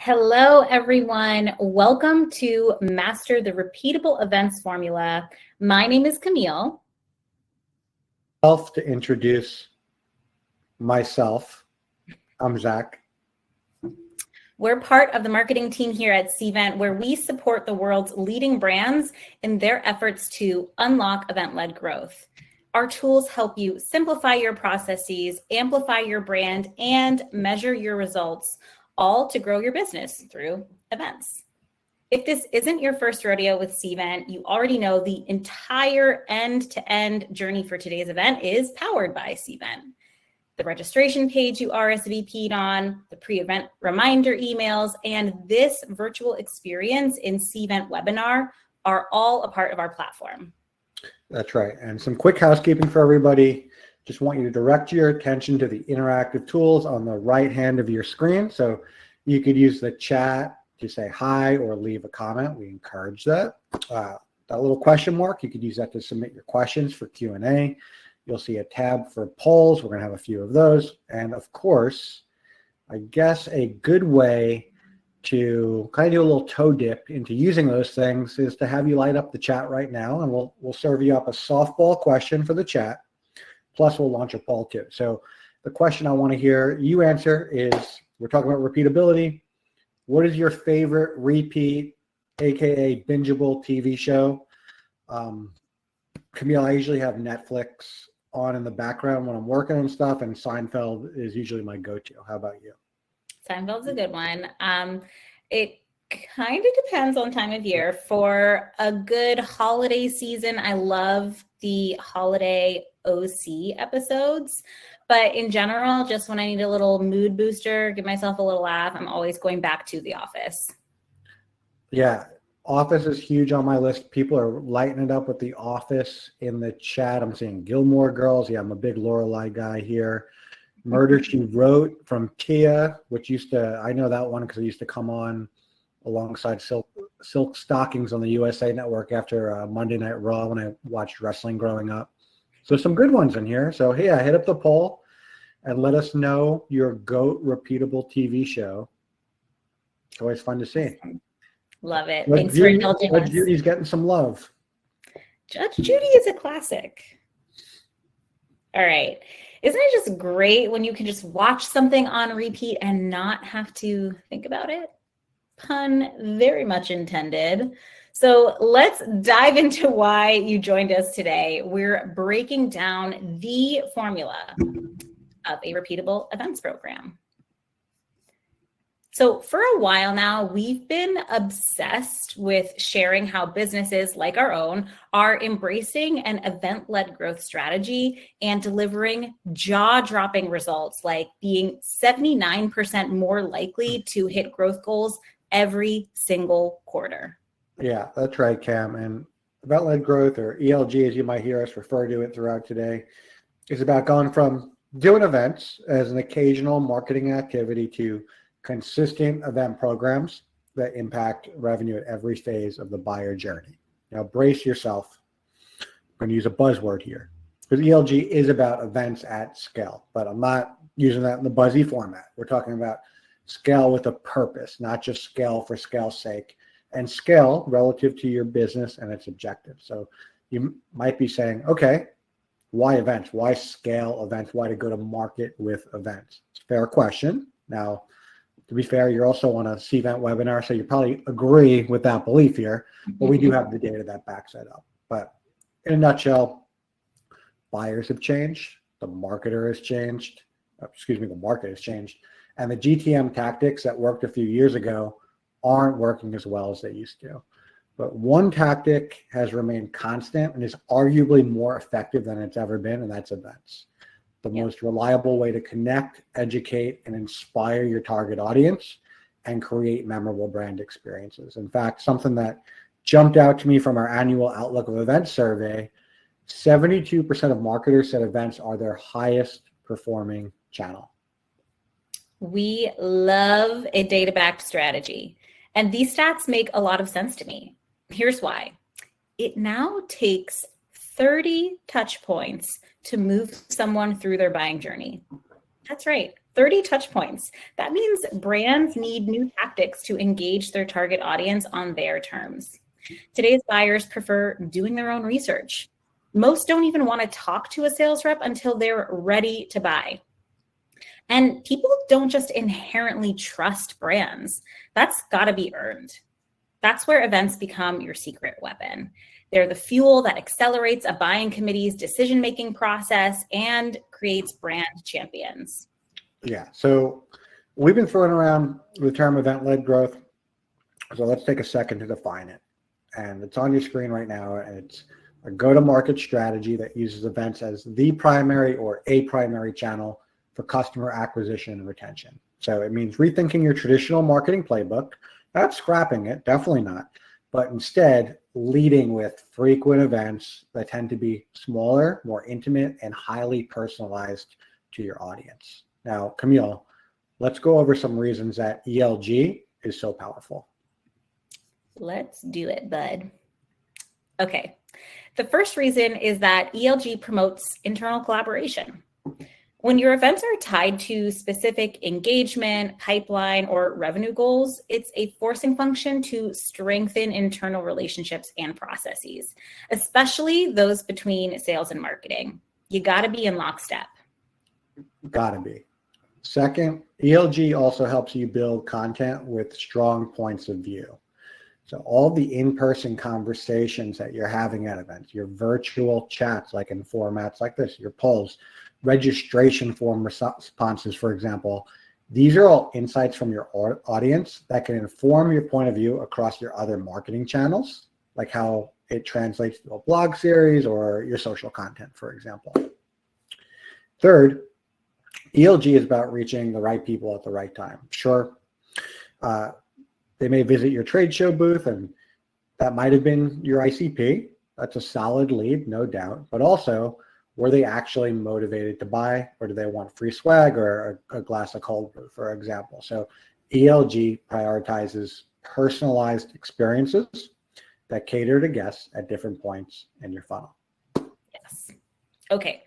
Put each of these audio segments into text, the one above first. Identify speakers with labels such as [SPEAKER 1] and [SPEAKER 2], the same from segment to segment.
[SPEAKER 1] Hello, everyone. Welcome to Master the Repeatable Events Formula. My name is Camille.
[SPEAKER 2] To introduce myself, I'm Zach.
[SPEAKER 1] We're part of the marketing team here at Cvent, where we support the world's leading brands in their efforts to unlock event-led growth. Our tools help you simplify your processes, amplify your brand, and measure your results, all to grow your business through events. If this isn't your first rodeo with Cvent, you already know the entire end-to-end journey for today's event is powered by Cvent. The registration page you RSVP'd on, the pre-event reminder emails, and this virtual experience in Cvent webinar are all a part of our platform.
[SPEAKER 2] That's right. And some quick housekeeping for everybody. Just want you to direct your attention to the interactive tools on the right hand of your screen. So you could use the chat to say hi or leave a comment. We encourage that. That little question mark, you could use that to submit your questions for Q&A. You'll see a tab for polls. We're going to have a few of those. And of course, I guess a good way to kind of do a little toe dip into using those things is to have you light up the chat right now, and we'll serve you up a softball question for the chat. Plus, we'll launch a poll too. So the question I want to hear you answer is, we're talking about repeatability. What is your favorite repeat, AKA bingeable TV show? Camille, I usually have Netflix on in the background when I'm working on stuff, and Seinfeld is usually my go-to. How about you?
[SPEAKER 1] Seinfeld's a good one. It kind of depends on time of year. For a good holiday season, I love the holiday OC episodes. But in general, just when I need a little mood booster, give myself a little laugh, I'm always going back to The Office.
[SPEAKER 2] Yeah, Office is huge on my list. People are lighting it up with The Office in the chat. I'm seeing Gilmore Girls. Yeah, I'm a big Lorelai guy here. Murder, She Wrote from Tia, which I know that one because it used to come on alongside Silk Stockings on the USA Network after Monday Night Raw when I watched wrestling growing up. So some good ones in here. So yeah, hit up the poll and let us know your GOAT repeatable TV show. It's always fun to see.
[SPEAKER 1] Love it. Thanks for indulging us.
[SPEAKER 2] Judge Judy's getting some love.
[SPEAKER 1] Judge Judy is a classic. All right. Isn't it just great when you can just watch something on repeat and not have to think about it? Pun very much intended. So let's dive into why you joined us today. We're breaking down the formula of a repeatable events program. So for a while now, we've been obsessed with sharing how businesses like our own are embracing an event-led growth strategy and delivering jaw-dropping results, like being 79% more likely to hit growth goals every single quarter.
[SPEAKER 2] Yeah, that's right, Cam. And event-led growth, or ELG, as you might hear us refer to it throughout today, is about going from doing events as an occasional marketing activity to consistent event programs that impact revenue at every phase of the buyer journey. Now, brace yourself. I'm going to use a buzzword here, because ELG is about events at scale, but I'm not using that in the buzzy format. We're talking about scale with a purpose, not just scale for scale's sake, and scale relative to your business and its objectives. So you might be saying, okay, why events? Why scale events? Why to go to market with events? It's a fair question. Now, to be fair, you're also on a Cvent webinar, so you probably agree with that belief here, but we do have the data that backs that up. But in a nutshell, buyers have changed, the marketer has changed, the market has changed, and the GTM tactics that worked a few years ago aren't working as well as they used to. But one tactic has remained constant and is arguably more effective than it's ever been, and that's events. The most reliable way to connect, educate, and inspire your target audience and create memorable brand experiences. In fact, something that jumped out to me from our annual Outlook of Events survey, 72% of marketers said events are their highest performing channel.
[SPEAKER 1] We love a data-backed strategy. And these stats make a lot of sense to me. Here's why. It now takes 30 touch points to move someone through their buying journey. That's right, 30 touch points. That means brands need new tactics to engage their target audience on their terms. Today's buyers prefer doing their own research. Most don't even want to talk to a sales rep until they're ready to buy. And people don't just inherently trust brands. That's got to be earned. That's where events become your secret weapon. They're the fuel that accelerates a buying committee's decision-making process and creates brand champions.
[SPEAKER 2] Yeah, so we've been throwing around the term event-led growth. So let's take a second to define it. And it's on your screen right now. And it's a go-to-market strategy that uses events as the primary or a primary channel for customer acquisition and retention. So it means rethinking your traditional marketing playbook, not scrapping it, definitely not, but instead leading with frequent events that tend to be smaller, more intimate, and highly personalized to your audience. Now, Camille, let's go over some reasons that ELG is so powerful.
[SPEAKER 1] Let's do it, bud. Okay. The first reason is that ELG promotes internal collaboration. When your events are tied to specific engagement, pipeline, or revenue goals, it's a forcing function to strengthen internal relationships and processes, especially those between sales and marketing. You got to be in lockstep.
[SPEAKER 2] Got to be. Second, ELG also helps you build content with strong points of view. So all the in-person conversations that you're having at events, your virtual chats, like in formats like this, your polls, registration form responses, for example, these are all insights from your audience that can inform your point of view across your other marketing channels, like how it translates to a blog series or your social content, for example. Third, ELG is about reaching the right people at the right time. Sure, they may visit your trade show booth, and that might have been your ICP. That's a solid lead, no doubt. But also, were they actually motivated to buy, or do they want free swag or a glass of cold brew, for example? So ELG prioritizes personalized experiences that cater to guests at different points in your funnel.
[SPEAKER 1] Yes. Okay.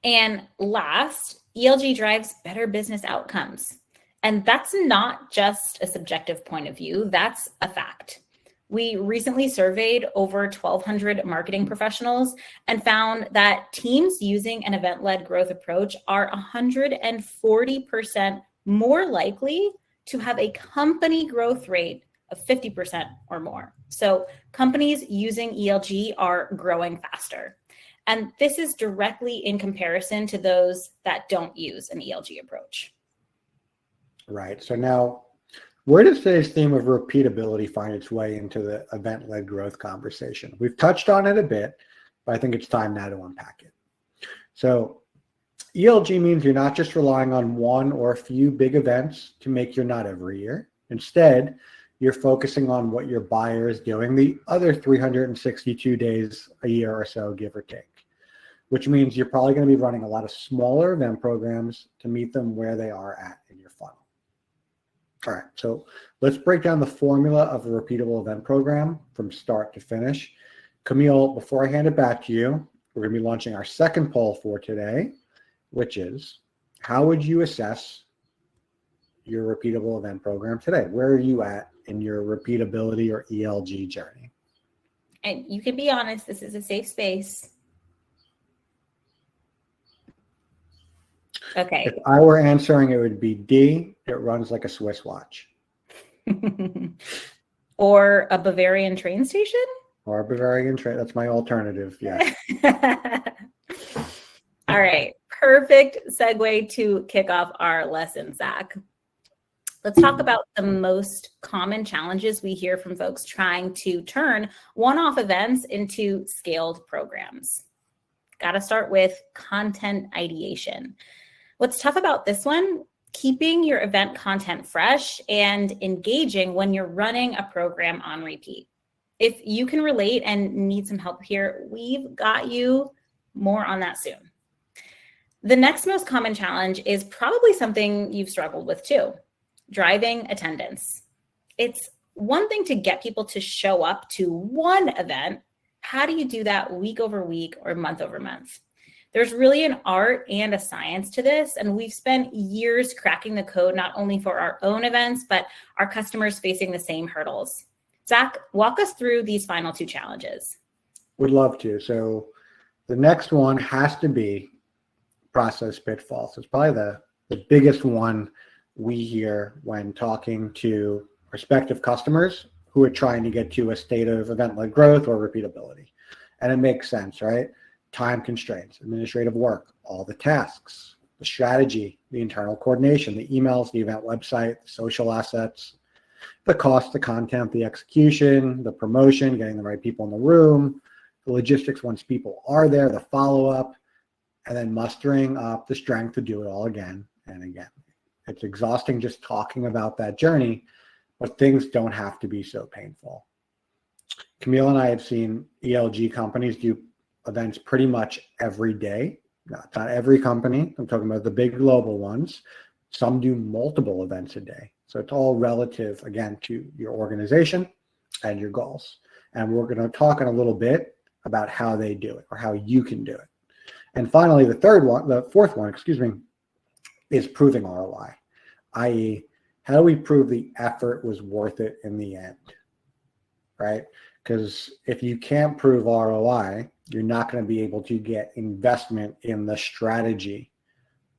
[SPEAKER 1] And last, ELG drives better business outcomes. And that's not just a subjective point of view, that's a fact. We recently surveyed over 1,200 marketing professionals and found that teams using an event-led growth approach are 140% more likely to have a company growth rate of 50% or more. So companies using ELG are growing faster. And this is directly in comparison to those that don't use an ELG approach.
[SPEAKER 2] Right. So now, where does today's theme of repeatability find its way into the event-led growth conversation? We've touched on it a bit, but I think it's time now to unpack it. So ELG means you're not just relying on one or a few big events to make your nut every year. Instead, you're focusing on what your buyer is doing the other 362 days a year or so, give or take, which means you're probably going to be running a lot of smaller event programs to meet them where they are at in your funnel. All right, so let's break down the formula of a repeatable event program from start to finish. Camille, before I hand it back to you, we're going to be launching our second poll for today, which is, how would you assess your repeatable event program today? Where are you at in your repeatability or ELG journey?
[SPEAKER 1] And you can be honest, this is a safe space. Okay.
[SPEAKER 2] If I were answering, it would be D. It runs like a Swiss watch.
[SPEAKER 1] Or a Bavarian train station?
[SPEAKER 2] Or a Bavarian train. That's my alternative. Yeah.
[SPEAKER 1] All right. Perfect segue to kick off our lesson, Zach. Let's talk about the most common challenges we hear from folks trying to turn one-off events into scaled programs. Got to start with content ideation. What's tough about this one? Keeping your event content fresh and engaging when you're running a program on repeat. If you can relate and need some help here, we've got you. More on that soon. The next most common challenge is probably something you've struggled with too: driving attendance. It's one thing to get people to show up to one event. How do you do that week over week or month over month? There's really an art and a science to this, and we've spent years cracking the code, not only for our own events, but our customers facing the same hurdles. Zach, walk us through these final 2 challenges.
[SPEAKER 2] Would love to. So the next one has to be process pitfalls. It's probably the biggest one we hear when talking to prospective customers who are trying to get to a state of event-led growth or repeatability. And it makes sense, right? Time constraints, administrative work, all the tasks, the strategy, the internal coordination, the emails, the event website, the social assets, the cost, the content, the execution, the promotion, getting the right people in the room, the logistics once people are there, the follow-up, and then mustering up the strength to do it all again and again. It's exhausting just talking about that journey, but things don't have to be so painful. Camille and I have seen ELG companies do events pretty much every day. Not every company. I'm talking about the big global ones. Some do multiple events a day. So it's all relative, again, to your organization and your goals. And we're going to talk in a little bit about how they do it or how you can do it. And finally, the fourth one, is proving ROI, i.e., how do we prove the effort was worth it in the end, right? Because if you can't prove ROI, you're not going to be able to get investment in the strategy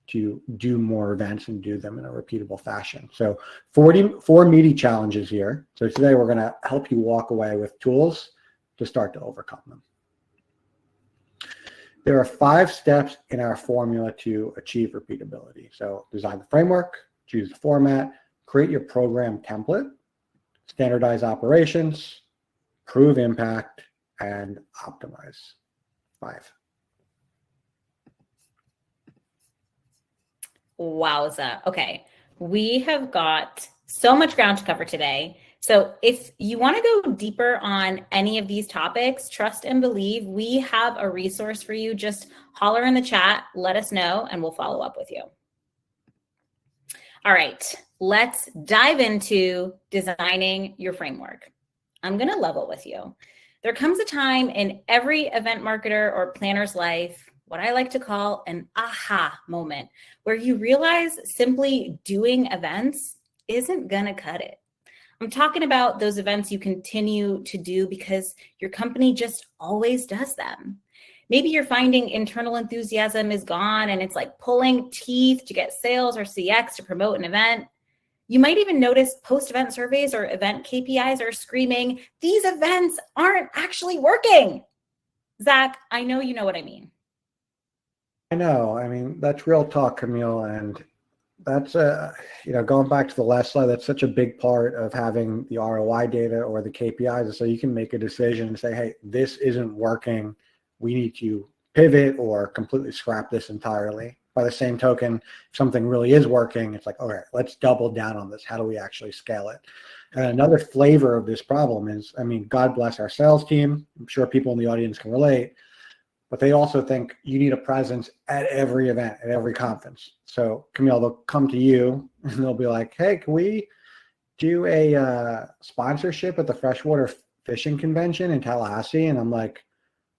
[SPEAKER 2] to do more events and do them in a repeatable fashion. So 4 meaty challenges here. So today we're going to help you walk away with tools to start to overcome them. There are 5 steps in our formula to achieve repeatability. So design the framework, choose the format, create your program template, standardize operations, prove impact, and optimize. 5.
[SPEAKER 1] Wowza. Okay. We have got so much ground to cover today. So if you want to go deeper on any of these topics, trust and believe, we have a resource for you. Just holler in the chat, let us know, and we'll follow up with you. All right, let's dive into designing your framework. I'm going to level with you. There comes a time in every event marketer or planner's life, what I like to call an aha moment, where you realize simply doing events isn't going to cut it. I'm talking about those events you continue to do because your company just always does them. Maybe you're finding internal enthusiasm is gone and it's like pulling teeth to get sales or CX to promote an event. You might even notice post-event surveys or event KPIs are screaming, these events aren't actually working. Zach, I know you know what I mean.
[SPEAKER 2] I know. I mean, that's real talk, Camille. And that's, going back to the last slide, that's such a big part of having the ROI data or the KPIs. So you can make a decision and say, hey, this isn't working. We need to pivot or completely scrap this entirely. By the same token, if something really is working, it's like, all right, let's double down on this. How do we actually scale it? And another flavor of this problem is, God bless our sales team. I'm sure people in the audience can relate, but they also think you need a presence at every event, at every conference. So Camille, they'll come to you and they'll be like, hey, can we do a sponsorship at the freshwater fishing convention in Tallahassee? And I'm like,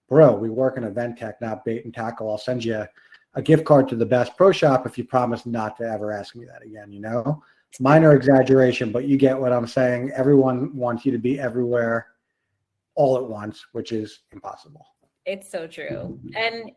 [SPEAKER 2] bro, we work in event tech, not bait and tackle. I'll send you a gift card to the best pro shop if you promise not to ever ask me that again, Minor exaggeration, but you get what I'm saying. Everyone wants you to be everywhere all at once, which is impossible.
[SPEAKER 1] It's so true. And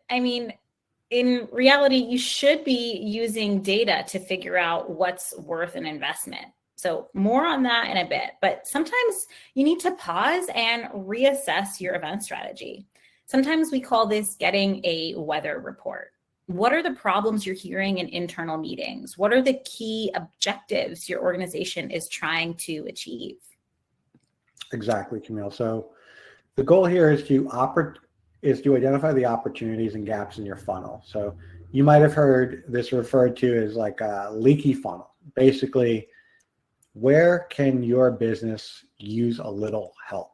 [SPEAKER 1] in reality, you should be using data to figure out what's worth an investment. So more on that in a bit, but sometimes you need to pause and reassess your event strategy. Sometimes we call this getting a weather report. What are the problems you're hearing in internal meetings? What are the key objectives your organization is trying to achieve?
[SPEAKER 2] Exactly, Camille. So the goal here is to identify the opportunities and gaps in your funnel. So you might have heard this referred to as like a leaky funnel. Basically, where can your business use a little help?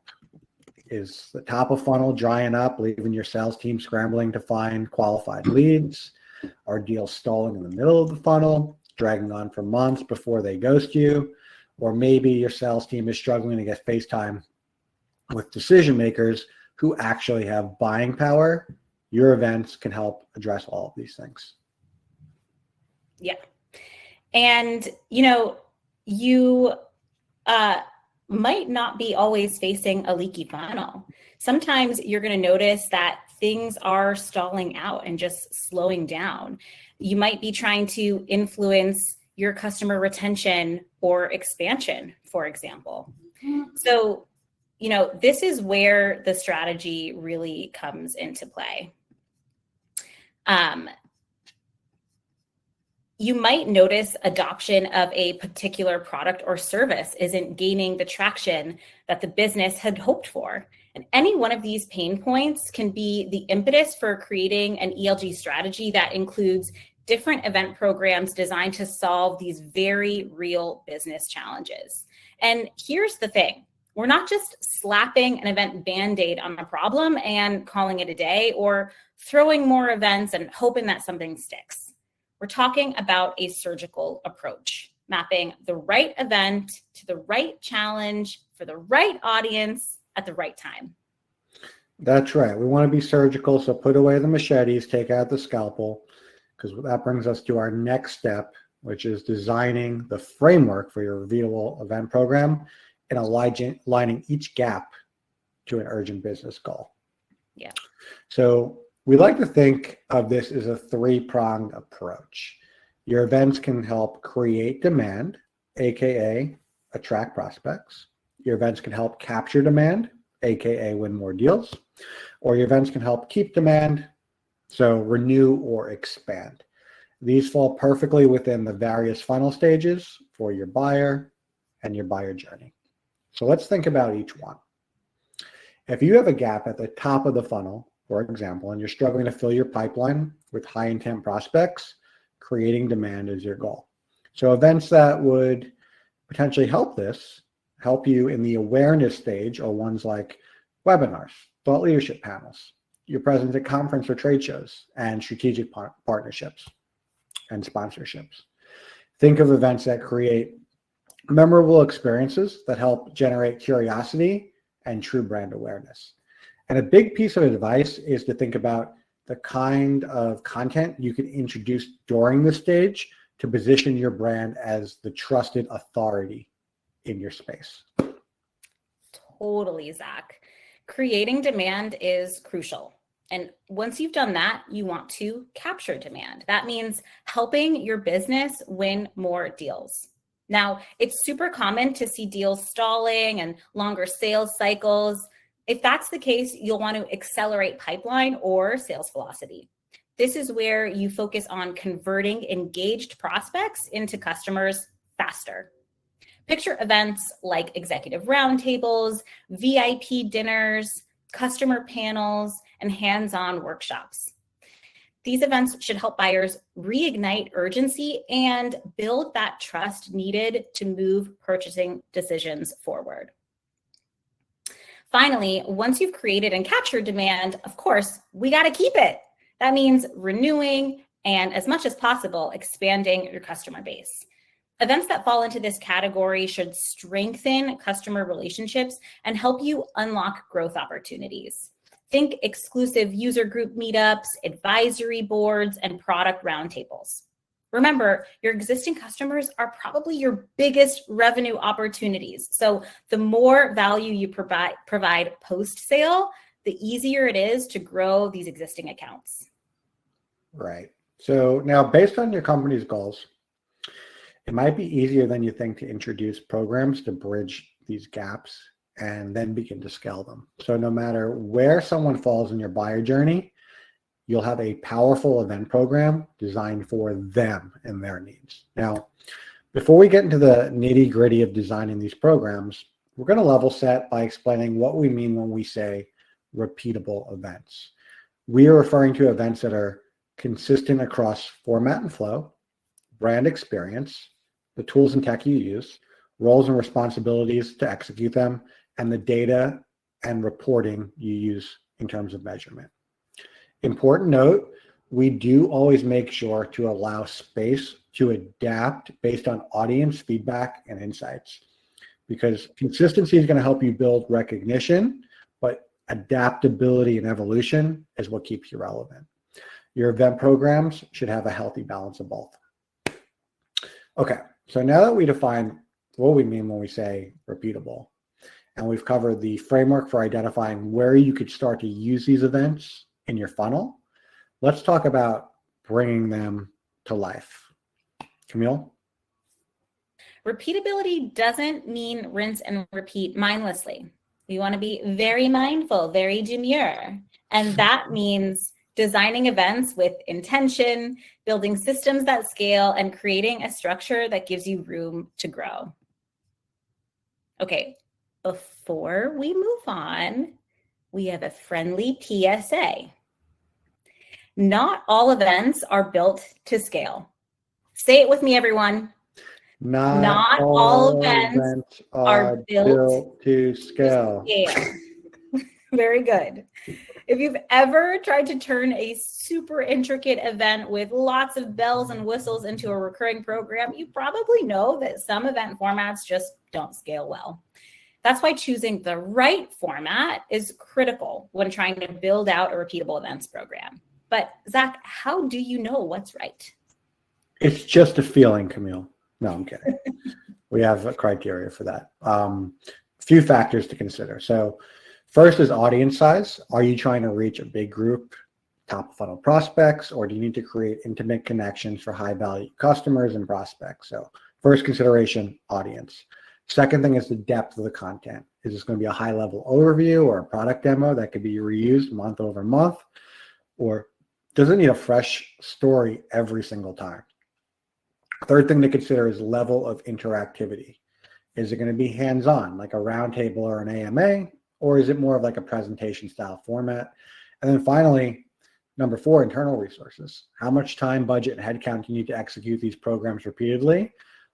[SPEAKER 2] Is the top of funnel drying up, leaving your sales team scrambling to find qualified leads? Are deals stalling in the middle of the funnel, dragging on for months before they ghost you? Or maybe your sales team is struggling to get face time with decision makers who actually have buying power your events can help address all of these things.
[SPEAKER 1] Yeah. And, you might not be always facing a leaky funnel. Sometimes you're going to notice that things are stalling out and just slowing down. You might be trying to influence your customer retention or expansion, for example. So, this is where the strategy really comes into play. You might notice adoption of a particular product or service isn't gaining the traction that the business had hoped for. And any one of these pain points can be the impetus for creating an ELG strategy that includes different event programs designed to solve these very real business challenges. And here's the thing. We're not just slapping an event Band-Aid on a problem and calling it a day, or throwing more events and hoping that something sticks. We're talking about a surgical approach, mapping the right event to the right challenge for the right audience at the right time.
[SPEAKER 2] That's right. We want to be surgical, so put away the machetes, take out the scalpel, because that brings us to our next step, which is designing the framework for your repeatable event program and aligning each gap to an urgent business goal.
[SPEAKER 1] Yeah.
[SPEAKER 2] So we like to think of this as a three-pronged approach. Your events can help create demand, aka attract prospects. Your events can help capture demand, aka win more deals. Or your events can help keep demand, so renew or expand. These fall perfectly within the various funnel stages for your buyer and your buyer journey. So let's think about each one. If you have a gap at the top of the funnel, for example, and you're struggling to fill your pipeline with high intent prospects, creating demand is your goal. So events that would potentially help you in the awareness stage are ones like webinars, thought leadership panels, your presence at conference or trade shows, and strategic partnerships and sponsorships. Think of events that create memorable experiences that help generate curiosity and true brand awareness. And a big piece of advice is to think about the kind of content you can introduce during the stage to position your brand as the trusted authority in your space.
[SPEAKER 1] Totally, Zach. Creating demand is crucial. And once you've done that, you want to capture demand. That means helping your business win more deals. Now, it's super common to see deals stalling and longer sales cycles. If that's the case, you'll want to accelerate pipeline or sales velocity. This is where you focus on converting engaged prospects into customers faster. Picture events like executive roundtables, VIP dinners, customer panels, and hands-on workshops. These events should help buyers reignite urgency and build that trust needed to move purchasing decisions forward. Finally, once you've created and captured demand, of course, we got to keep it. That means renewing and, as much as possible, expanding your customer base. Events that fall into this category should strengthen customer relationships and help you unlock growth opportunities. Think exclusive user group meetups, advisory boards, and product roundtables. Remember, your existing customers are probably your biggest revenue opportunities. So the more value you provide post-sale, the easier it is to grow these existing accounts.
[SPEAKER 2] Right. So now, based on your company's goals, it might be easier than you think to introduce programs to bridge these gaps and then begin to scale them. So no matter where someone falls in your buyer journey, you'll have a powerful event program designed for them and their needs. Now, before we get into the nitty-gritty of designing these programs, we're going to level set by explaining what we mean when we say repeatable events. We are referring to events that are consistent across format and flow, brand experience, the tools and tech you use, roles and responsibilities to execute them, and the data and reporting you use in terms of measurement. Important note, we do always make sure to allow space to adapt based on audience feedback and insights, because consistency is going to help you build recognition, but Adaptability and evolution is what keeps you relevant. Your event programs should have a healthy balance of both. Okay, so now that we define what we mean when we say repeatable, and we've covered the framework for identifying where you could start to use these events in your funnel, let's talk about bringing them to life. Camille?
[SPEAKER 1] Repeatability doesn't mean rinse and repeat mindlessly. We want to be very mindful, very demure. And that means designing events with intention, building systems that scale, and creating a structure that gives you room to grow. Okay, before we move on, we have a friendly PSA. Not all events are built to scale. Say it with me, everyone. Not all events are built to scale. Very good. If you've ever tried to turn a super intricate event with lots of bells and whistles into a recurring program, you probably know that some event formats just don't scale well. That's why choosing the right format is critical when trying to build out a repeatable events program. But Zach, how do you know what's right?
[SPEAKER 2] It's just a feeling, Camille. No, I'm kidding. We have a criteria for that. A few factors to consider. So first is audience size. Are you trying to reach a big group, top of funnel prospects, or do you need to create intimate connections for high value customers and prospects? So first consideration, audience. Second thing is the depth of the content. Is this going to be a high level overview or a product demo that could be reused month over month? Or does it need a fresh story every single time? Third thing to consider is level of interactivity. Is it going to be hands-on, like a roundtable or an AMA, or is it more of like a presentation style format? And then finally, number 4, internal resources. How much time, budget, and headcount do you need to execute these programs repeatedly?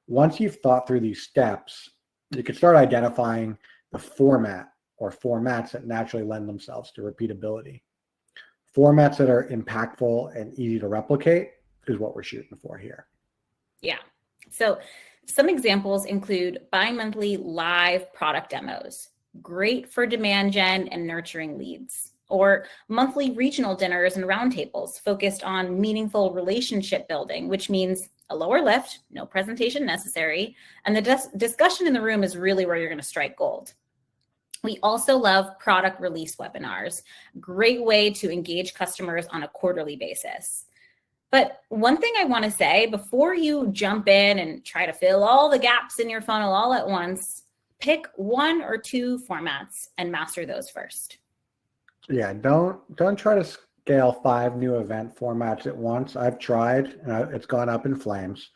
[SPEAKER 2] Once you've thought through these steps, you can start identifying the format or formats that naturally lend themselves to repeatability. Formats that are impactful and easy to replicate is what we're shooting for here.
[SPEAKER 1] Yeah. So some examples include bi-monthly live product demos, great for demand gen and nurturing leads, or monthly regional dinners and roundtables focused on meaningful relationship building, which means a lower lift, no presentation necessary, and the discussion in the room is really where you're going to strike gold. We also love product release webinars, great way to engage customers on a quarterly basis. But one thing I want to say before you jump in and try to fill all the gaps in your funnel all at once, pick 1 or 2 formats and master those first.
[SPEAKER 2] Yeah, don't try to scale 5 new event formats at once. I've tried and it's gone up in flames.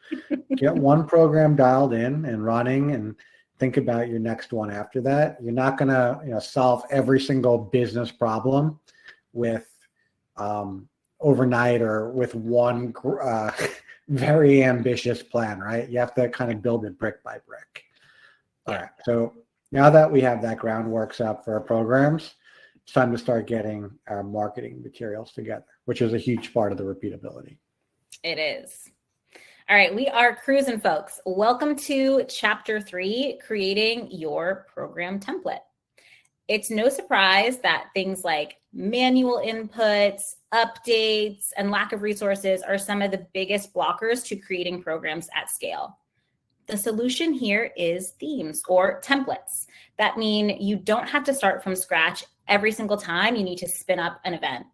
[SPEAKER 2] Get one program dialed in and running and think about your next one after that. You're not going to solve every single business problem with overnight or with one very ambitious plan, right? You have to kind of build it brick by brick. All right. So now that we have that groundwork set up for our programs, it's time to start getting our marketing materials together, which is a huge part of the repeatability.
[SPEAKER 1] It is. All right. We are cruising, folks. Welcome to Chapter 3, creating your program template. It's no surprise that things like manual inputs, updates, and lack of resources are some of the biggest blockers to creating programs at scale. The solution here is themes or templates. That mean you don't have to start from scratch every single time you need to spin up an event.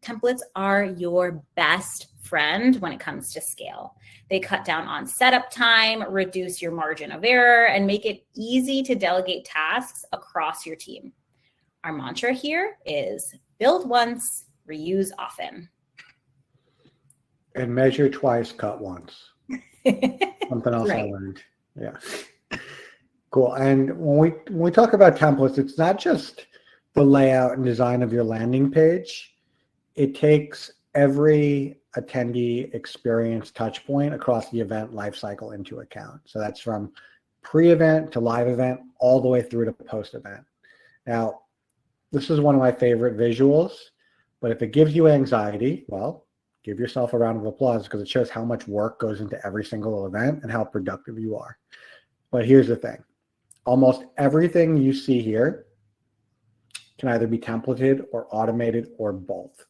[SPEAKER 1] Templates are your best friend when it comes to scale. They cut down on setup time, reduce your margin of error, and make it easy to delegate tasks across your team. Our mantra here is build once, reuse often.
[SPEAKER 2] And measure twice, cut once. Something else
[SPEAKER 1] Right.
[SPEAKER 2] I learned. Yeah. Cool. And when we talk about templates, it's not just the layout and design of your landing page. It takes every attendee experience touch point across the event lifecycle into account. So that's from pre-event to live event, all the way through to post-event. Now, this is one of my favorite visuals, but if it gives you anxiety, well, give yourself a round of applause because it shows how much work goes into every single event and how productive you are. But here's the thing. Almost everything you see here can either be templated or automated or both.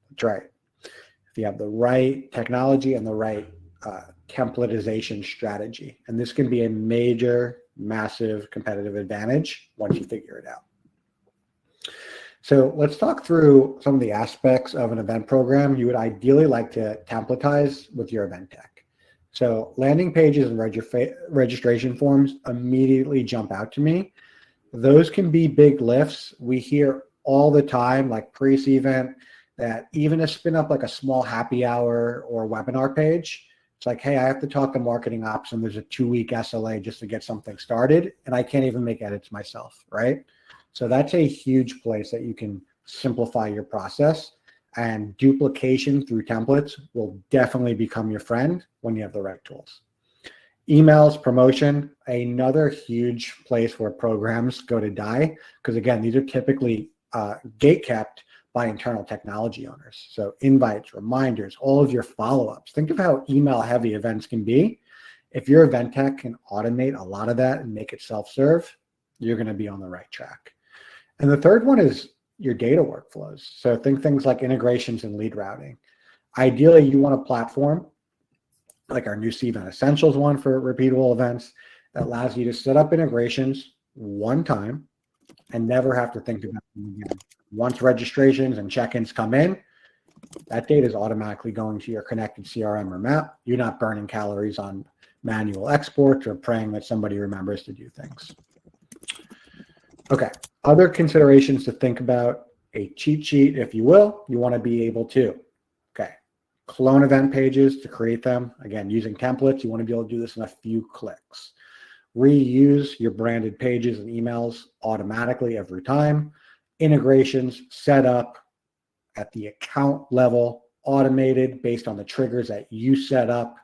[SPEAKER 2] That's right. If you have the right technology and the right templatization strategy. And this can be a major, massive competitive advantage once you figure it out. So let's talk through some of the aspects of an event program you would ideally like to templatize with your event tech. So landing pages and registration forms immediately jump out to me. Those can be big lifts. We hear all the time, like pre-Cvent, that even to spin up like a small happy hour or webinar page, it's like, hey, I have to talk to marketing ops and there's a 2-week SLA just to get something started, and I can't even make edits myself, right? So that's a huge place that you can simplify your process, and duplication through templates will definitely become your friend when you have the right tools. Emails, promotion, another huge place where programs go to die, because again, these are typically gate kept by internal technology owners. So invites, reminders, all of your follow-ups. Think of how email heavy events can be. If your event tech can automate a lot of that and make it self-serve, you're going to be on the right track. And the third one is your data workflows. So think things like integrations and lead routing. Ideally, you want a platform like our new Cvent Essentials one for repeatable events that allows you to set up integrations one time and never have to think about them again. Once registrations and check-ins come in, that data is automatically going to your connected CRM or map. You're not burning calories on manual exports or praying that somebody remembers to do things. Okay, other considerations to think about: a cheat sheet, if you will. You want to be able to, clone event pages to create them. Again, using templates, you want to be able to do this in a few clicks. Reuse your branded pages and emails automatically every time. Integrations set up at the account level, automated based on the triggers that you set up.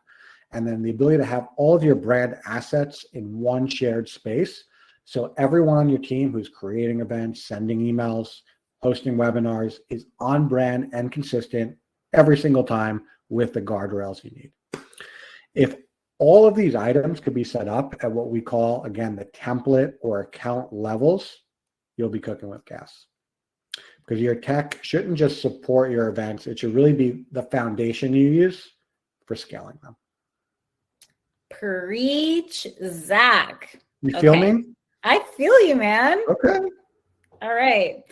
[SPEAKER 2] And then the ability to have all of your brand assets in one shared space. So everyone on your team who's creating events, sending emails, hosting webinars is on brand and consistent every single time with the guardrails you need. If all of these items could be set up at what we call, again, the template or account levels, you'll be cooking with gas. Because your tech shouldn't just support your events. It should really be the foundation you use for scaling them.
[SPEAKER 1] Preach, Zach.
[SPEAKER 2] You feel me?
[SPEAKER 1] I feel you, man.
[SPEAKER 2] Okay.
[SPEAKER 1] All right.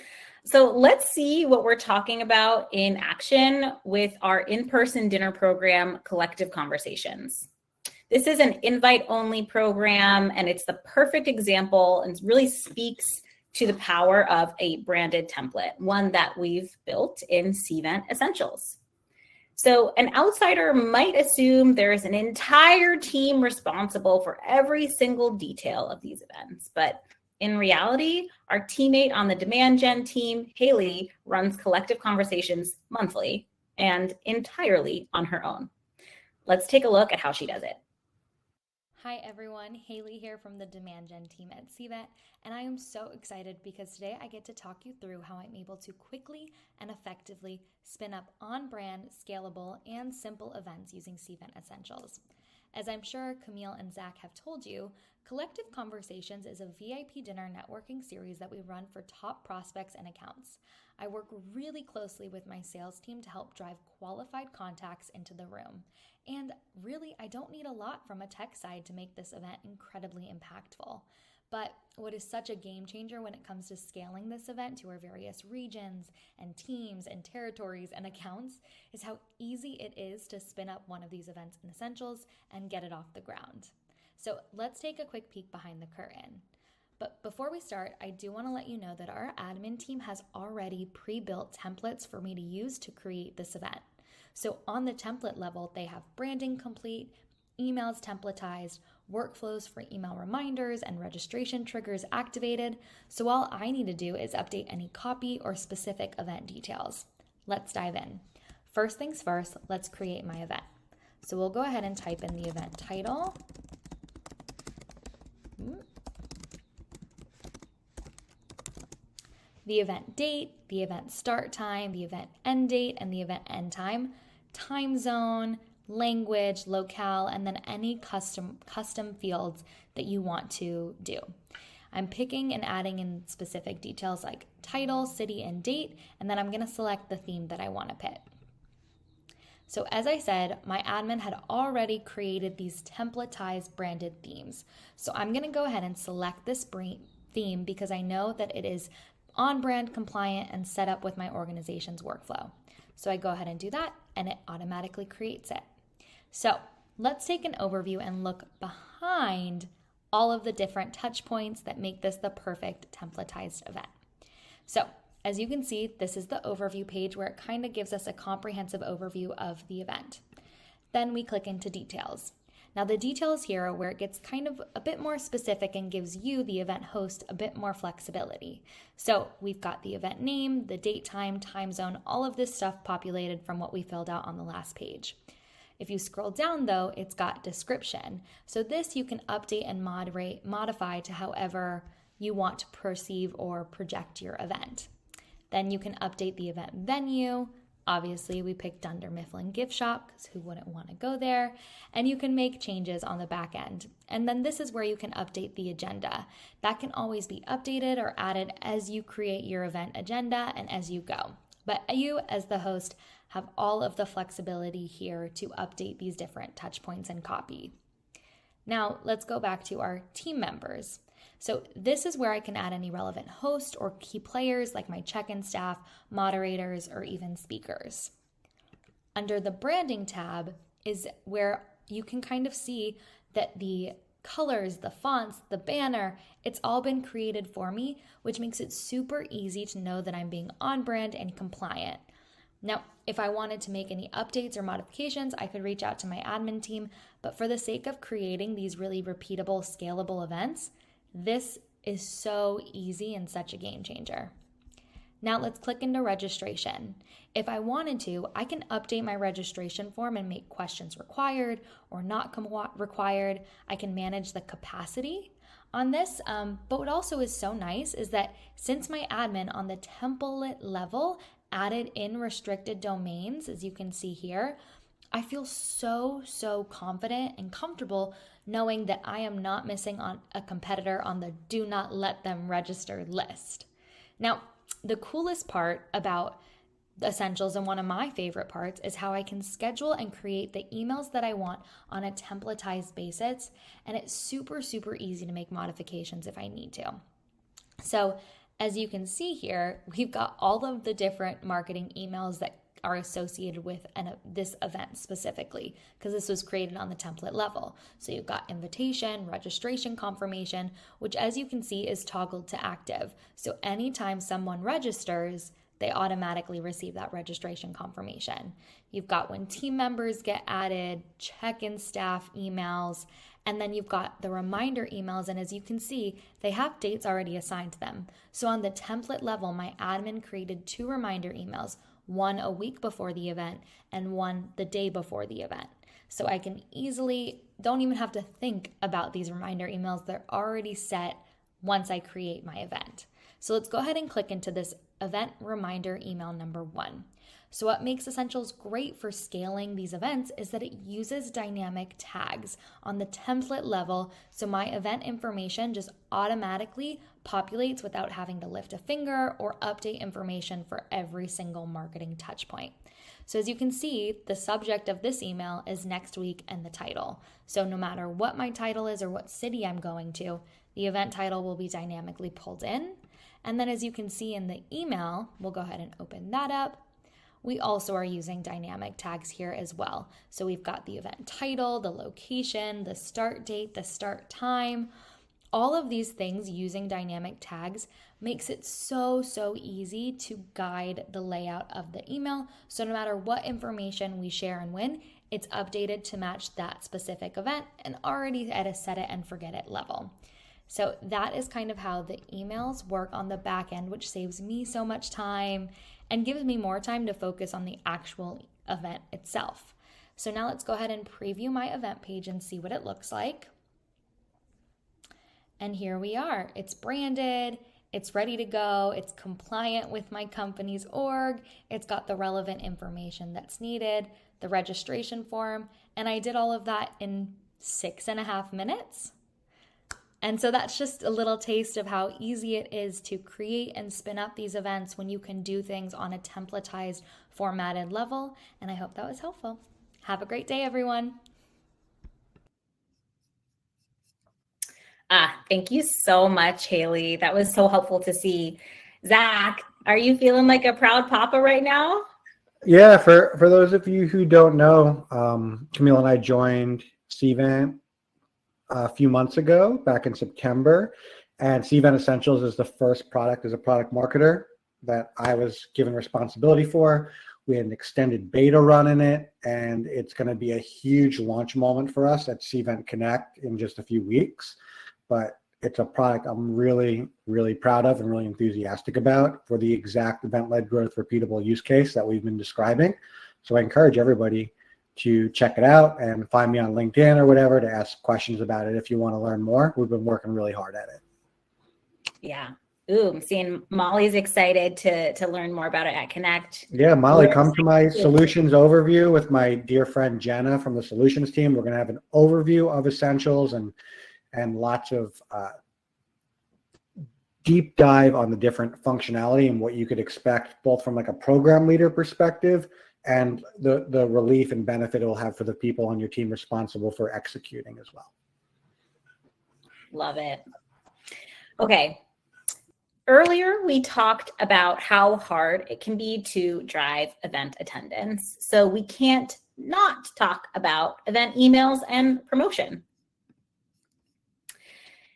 [SPEAKER 1] So let's see what we're talking about in action with our in-person dinner program, Collective Conversations. This is an invite-only program, and it's the perfect example and really speaks to the power of a branded template, one that we've built in Cvent Essentials. So an outsider might assume there's an entire team responsible for every single detail of these events, but in reality, our teammate on the demand gen team, Haley, runs Collective Conversations monthly and entirely on her own. Let's take a look at how she does it.
[SPEAKER 3] Hi everyone, Haley here from the Demand Gen team at Cvent, and I am so excited because today I get to talk you through how I'm able to quickly and effectively spin up on-brand, scalable, and simple events using Cvent Essentials. As I'm sure Camille and Zach have told you, Collective Conversations is a VIP dinner networking series that we run for top prospects and accounts. I work really closely with my sales team to help drive qualified contacts into the room. And really, I don't need a lot from a tech side to make this event incredibly impactful. But what is such a game changer when it comes to scaling this event to our various regions and teams and territories and accounts is how easy it is to spin up one of these events in Essentials and get it off the ground. So let's take a quick peek behind the curtain. But before we start, I do want to let you know that our admin team has already pre-built templates for me to use to create this event. So on the template level, they have branding complete, emails templatized, workflows for email reminders and registration triggers activated. So all I need to do is update any copy or specific event details. Let's dive in. First things first, let's create my event. So we'll go ahead and type in the event title. The event date, the event start time, the event end date, and the event end time, time zone, language, locale, and then any custom fields that you want to do. I'm picking and adding in specific details like title, city, and date, and then I'm going to select the theme that I want to pick. So as I said, my admin had already created these templatized branded themes. So I'm going to go ahead and select this theme because I know that it is on brand, compliant, and set up with my organization's workflow. So I go ahead and do that, and it automatically creates it. So let's take an overview and look behind all of the different touch points that make this the perfect templatized event. So as you can see, this is the overview page where it kind of gives us a comprehensive overview of the event. Then we click into details. Now the details here are where it gets kind of a bit more specific and gives you, the event host, a bit more flexibility. So we've got the event name, the date, time zone, all of this stuff populated from what we filled out on the last page. If you scroll down though, it's got description. So this you can update and modify to however you want to perceive or project your event. Then you can update the event venue. Obviously, we picked Dunder Mifflin Gift Shop because who wouldn't want to go there? And you can make changes on the back end. And then this is where you can update the agenda. That can always be updated or added as you create your event agenda and as you go. But you, as the host, have all of the flexibility here to update these different touch points and copy. Now, let's go back to our team members. So this is where I can add any relevant host or key players like my check-in staff, moderators, or even speakers. Under the branding tab is where you can kind of see that the colors, the fonts, the banner, it's all been created for me, which makes it super easy to know that I'm being on brand and compliant. Now, if I wanted to make any updates or modifications, I could reach out to my admin team, but for the sake of creating these really repeatable, scalable events, this is so easy and such a game changer. Now let's click into registration. If I wanted to, I can update my registration form and make questions required or not required. I can manage the capacity on this, but what also is so nice is that since my admin on the template level added in restricted domains, as you can see here, I feel so confident and comfortable knowing that I am not missing on a competitor on the do not let them register list. Now, the coolest part about Essentials and one of my favorite parts is how I can schedule and create the emails that I want on a templatized basis, and it's super easy to make modifications if I need to. So as you can see here, we've got all of the different marketing emails that are associated with this event specifically, because this was created on the template level. So you've got invitation, registration confirmation, which as you can see is toggled to active. So anytime someone registers, they automatically receive that registration confirmation. You've got when team members get added, check-in staff emails, and then you've got the reminder emails, and as you can see, they have dates already assigned to them. So on the template level, my admin created 2 reminder emails, one a week before the event and one the day before the event. So I can easily, don't even have to think about these reminder emails. They're already set once I create my event. So let's go ahead and click into this event reminder email number 1. So what makes Essentials great for scaling these events is that it uses dynamic tags on the template level, so my event information just automatically populates without having to lift a finger or update information for every single marketing touch point. So as you can see, the subject of this email is next week and the title. So no matter what my title is or what city I'm going to, the event title will be dynamically pulled in. And then as you can see in the email, we'll go ahead and open that up. We also are using dynamic tags here as well. So we've got the event title, the location, the start date, the start time. All of these things using dynamic tags makes it so easy to guide the layout of the email. So no matter what information we share and when, it's updated to match that specific event and already at a set it and forget it level. So that is kind of how the emails work on the back end, which saves me so much time and gives me more time to focus on the actual event itself. So now let's go ahead and preview my event page and see what it looks like. And here we are. It's branded, it's ready to go, it's compliant with my company's org, it's got the relevant information that's needed, the registration form, and I did all of that in 6.5 minutes. And so that's just a little taste of how easy it is to create and spin up these events when you can do things on a templatized, formatted level. And I hope that was helpful. Have a great day, everyone.
[SPEAKER 1] Thank you so much, Haley. That was so helpful to see. Zach, are you feeling like a proud papa right now?
[SPEAKER 2] Yeah, for those of you who don't know, Camille and I joined Cvent a few months ago, back in September, and Cvent Essentials is the first product as a product marketer that I was given responsibility for. We had an extended beta run in it, and it's going to be a huge launch moment for us at Cvent Connect in just a few weeks. But it's a product I'm really, really proud of and really enthusiastic about for the exact event-led growth repeatable use case that we've been describing. So I encourage everybody to check it out and find me on LinkedIn or whatever to ask questions about it if you want to learn more. We've been working really hard at it.
[SPEAKER 1] Yeah. Ooh, I'm seeing Molly's excited to learn more about it at Connect.
[SPEAKER 2] Yeah, Molly, come to my solutions overview with my dear friend Jenna from the solutions team. We're going to have an overview of essentials and lots of deep dive on the different functionality and what you could expect both from like a program leader perspective and the relief and benefit it will have for the people on your team responsible for executing as well.
[SPEAKER 1] Love it. Okay. Earlier, we talked about how hard it can be to drive event attendance. So we can't not talk about event emails and promotion.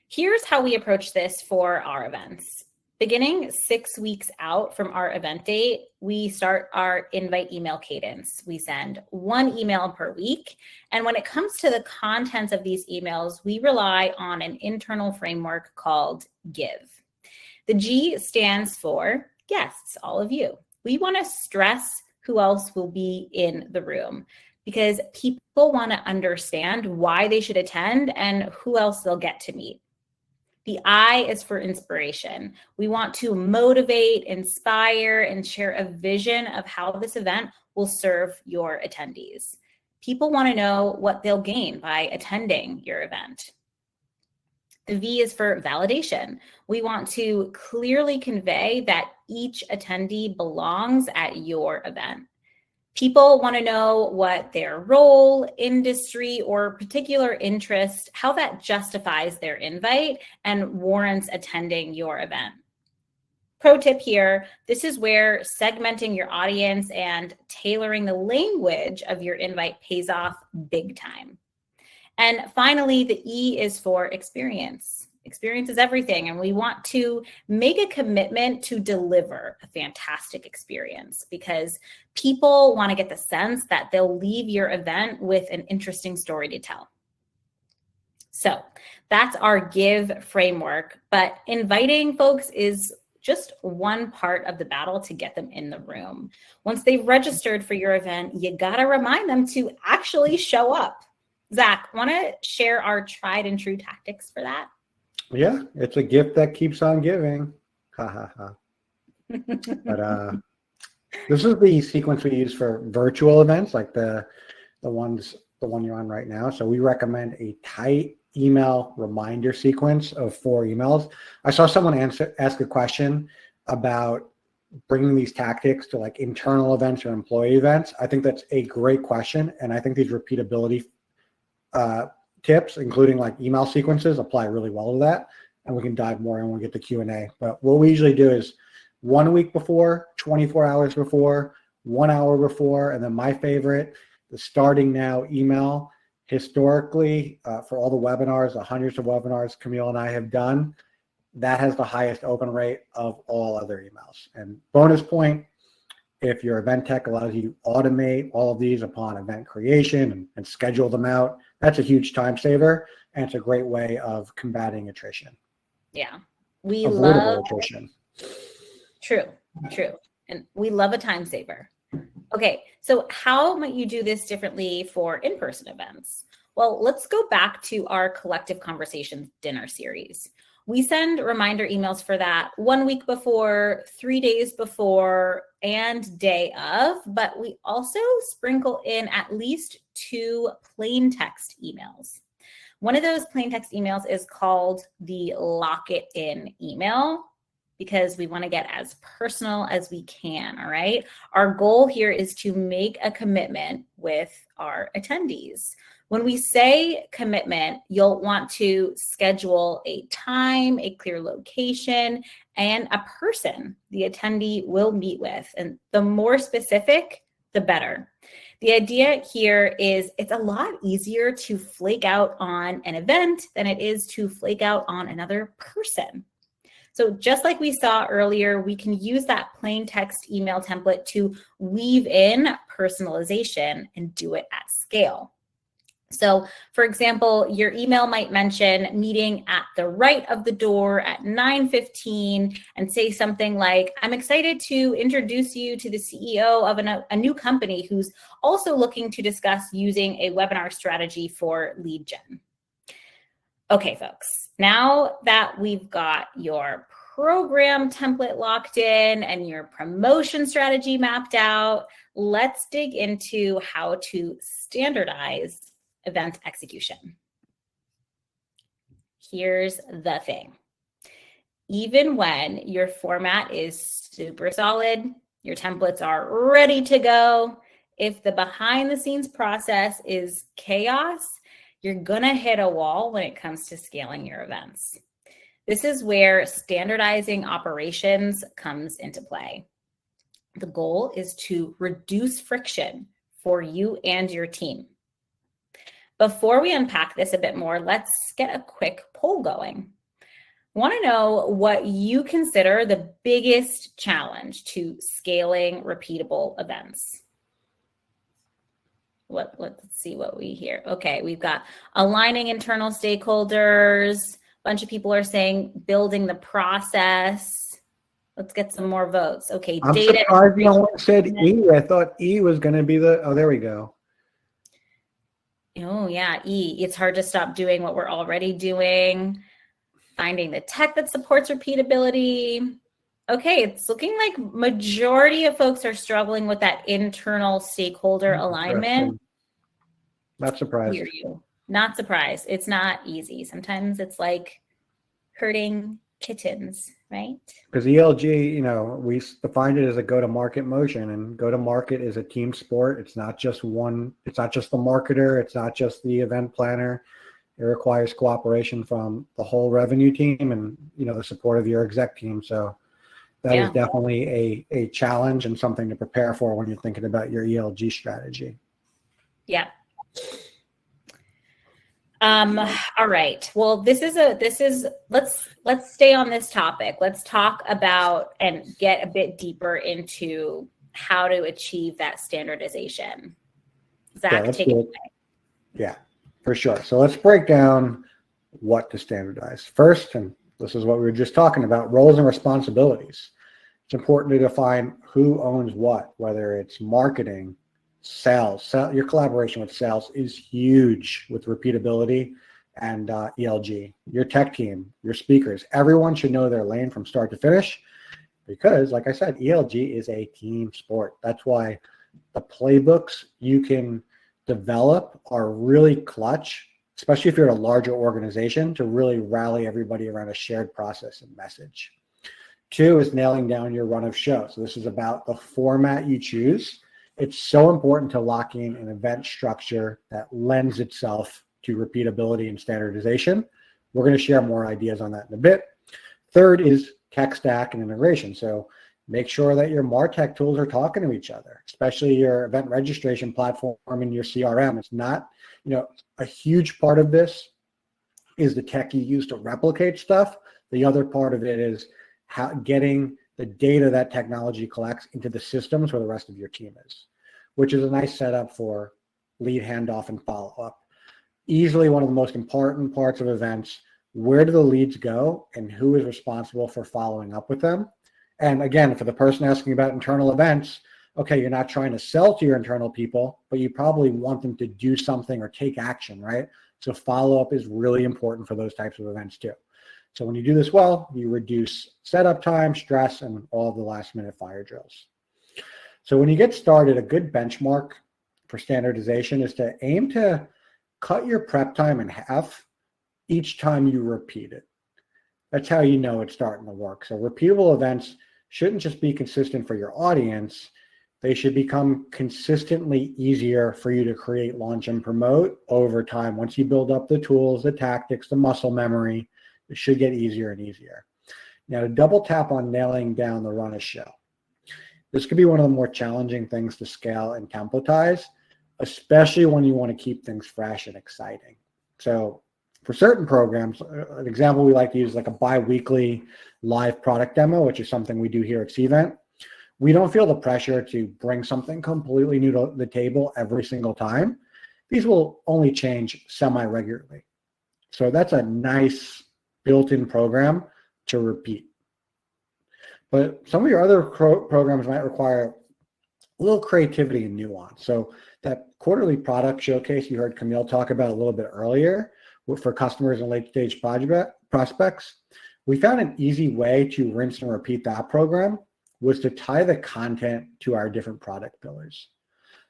[SPEAKER 1] Here's how we approach this for our events. Beginning 6 weeks out from our event date, we start our invite email cadence. We send 1 email per week. And when it comes to the contents of these emails, we rely on an internal framework called GIVE. The G stands for guests, all of you. We want to stress who else will be in the room because people want to understand why they should attend and who else they'll get to meet. The I is for inspiration. We want to motivate, inspire, and share a vision of how this event will serve your attendees. People want to know what they'll gain by attending your event. The V is for validation. We want to clearly convey that each attendee belongs at your event. People want to know what their role, industry, or particular interest, how that justifies their invite and warrants attending your event. Pro tip here, this is where segmenting your audience and tailoring the language of your invite pays off big time. And finally, the E is for experience. Experience is everything, and we want to make a commitment to deliver a fantastic experience because people want to get the sense that they'll leave your event with an interesting story to tell. So that's our GIVE framework, but inviting folks is just one part of the battle to get them in the room. Once they've registered for your event, you got to remind them to actually show up. Zach, want to share our tried and true tactics for that?
[SPEAKER 2] Yeah, it's a gift that keeps on giving. Ha ha ha. But this is the sequence we use for virtual events, like the one you're on right now. So we recommend a tight email reminder sequence of 4 emails. I saw someone ask a question about bringing these tactics to like internal events or employee events. I think that's a great question, and I think these repeatability tips, including like email sequences, apply really well to that. And we can dive more in when we get to Q&A. But what we usually do is 1 week before, 24 hours before, 1 hour before, and then my favorite, the starting now email. Historically, for all the webinars, the hundreds of webinars Camille and I have done, that has the highest open rate of all other emails. And bonus point, if your event tech allows you to automate all of these upon event creation and schedule them out, that's a huge time saver, and it's a great way of combating attrition.
[SPEAKER 1] Yeah, we
[SPEAKER 2] Avoidable
[SPEAKER 1] love
[SPEAKER 2] attrition.
[SPEAKER 1] True. And we love a time saver. Okay, so how might you do this differently for in-person events? Well, let's go back to our Collective Conversations dinner series. We send reminder emails for that 1 week before, 3 days before, and day of, but we also sprinkle in at least 2 plain text emails. One of those plain text emails is called the lock it in email, because we want to get as personal as we can, all right? Our goal here is to make a commitment with our attendees. When we say commitment, you'll want to schedule a time, a clear location, and a person the attendee will meet with. And the more specific, the better. The idea here is it's a lot easier to flake out on an event than it is to flake out on another person. So just like we saw earlier, we can use that plain text email template to weave in personalization and do it at scale. So for example, your email might mention meeting at the right of the door at 9:15 and say something like, I'm excited to introduce you to the CEO of a new company who's also looking to discuss using a webinar strategy for lead gen. Okay, folks, now that we've got your program template locked in and your promotion strategy mapped out, let's dig into how to standardize event execution. Here's the thing. Even when your format is super solid, your templates are ready to go, if the behind the scenes process is chaos, you're gonna hit a wall when it comes to scaling your events. This is where standardizing operations comes into play. The goal is to reduce friction for you and your team. Before we unpack this a bit more, let's get a quick poll going. I want to know what you consider the biggest challenge to scaling repeatable events. Let's see what we hear. Okay, we've got aligning internal stakeholders. A bunch of people are saying building the process. Let's get some more votes. Okay,
[SPEAKER 2] I'm
[SPEAKER 1] data.
[SPEAKER 2] surprised no one said E. I thought E was going to be oh, there we go.
[SPEAKER 1] Oh yeah, E. It's hard to stop doing what we're already doing. Finding the tech that supports repeatability. Okay, it's looking like majority of folks are struggling with that internal stakeholder alignment.
[SPEAKER 2] Not surprised.
[SPEAKER 1] Hear you. Not surprised. It's not easy. Sometimes it's like herding kittens, right?
[SPEAKER 2] Because ELG, we defined it as a go-to-market motion, and go-to-market is a team sport. It's not just one. It's not just the marketer. It's not just the event planner. It requires cooperation from the whole revenue team and the support of your exec team. So that is definitely a challenge and something to prepare for when you're thinking about your ELG strategy.
[SPEAKER 1] Yeah. All right. Well, let's stay on this topic. Let's talk about and get a bit deeper into how to achieve that standardization. Zach, take it away.
[SPEAKER 2] Yeah, for sure. So let's break down what to standardize. First, and this is what we were just talking about, roles and responsibilities. It's important to define who owns what, whether it's marketing, sales. Your collaboration with sales is huge with repeatability and ELG. Your tech team, your speakers, everyone should know their lane from start to finish because, like I said, ELG is a team sport. That's why the playbooks you can develop are really clutch, especially if you're a larger organization, to really rally everybody around a shared process and message. 2 is nailing down your run of show. So this is about the format you choose. It's so important to lock in an event structure that lends itself to repeatability and standardization. We're going to share more ideas on that in a bit. 3rd is tech stack and integration. So make sure that your MarTech tools are talking to each other, especially your event registration platform and your CRM. It's not, a huge part of this is the tech you use to replicate stuff. The other part of it is getting the data that technology collects into the systems where the rest of your team is, which is a nice setup for lead handoff and follow-up. Easily one of the most important parts of events, where do the leads go and who is responsible for following up with them? And again, for the person asking about internal events, okay, you're not trying to sell to your internal people, but you probably want them to do something or take action, right? So follow-up is really important for those types of events too. So when you do this well, you reduce setup time, stress, and all of the last-minute fire drills. So when you get started, a good benchmark for standardization is to aim to cut your prep time in half each time you repeat it. That's how you know it's starting to work. So repeatable events shouldn't just be consistent for your audience. They should become consistently easier for you to create, launch, and promote over time. Once you build up the tools, the tactics, the muscle memory, it should get easier and easier. Now, to double tap on nailing down the run a show. This could be one of the more challenging things to scale and templatize, especially when you want to keep things fresh and exciting. So for certain programs, an example we like to use is like a bi-weekly live product demo, which is something we do here at Cvent. We don't feel the pressure to bring something completely new to the table every single time. These will only change semi-regularly. So that's a nice built-in program to repeat. But some of your other programs might require a little creativity and nuance. So that quarterly product showcase you heard Camille talk about a little bit earlier for customers and late-stage prospects, we found an easy way to rinse and repeat that program was to tie the content to our different product pillars.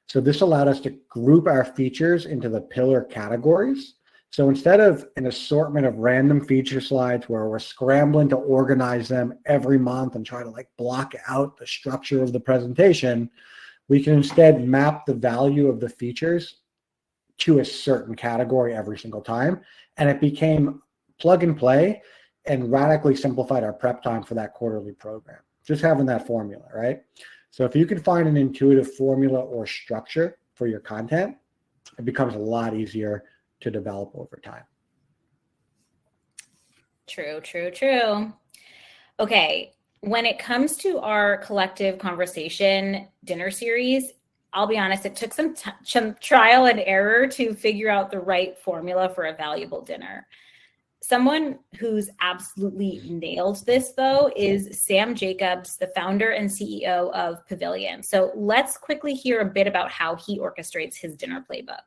[SPEAKER 2] So this allowed us to group our features into the pillar categories. So instead of an assortment of random feature slides where we're scrambling to organize them every month and try to like block out the structure of the presentation, we can instead map the value of the features to a certain category every single time. And it became plug and play and radically simplified our prep time for that quarterly program. Just having that formula, right? So if you can find an intuitive formula or structure for your content, it becomes a lot easier to develop over time.
[SPEAKER 1] True. Okay, when it comes to our collective conversation dinner series, I'll be honest, it took some trial and error to figure out the right formula for a valuable dinner. Someone who's absolutely nailed this, though, is Sam Jacobs, the founder and CEO of Pavilion. So let's quickly hear a bit about how he orchestrates his dinner playbook.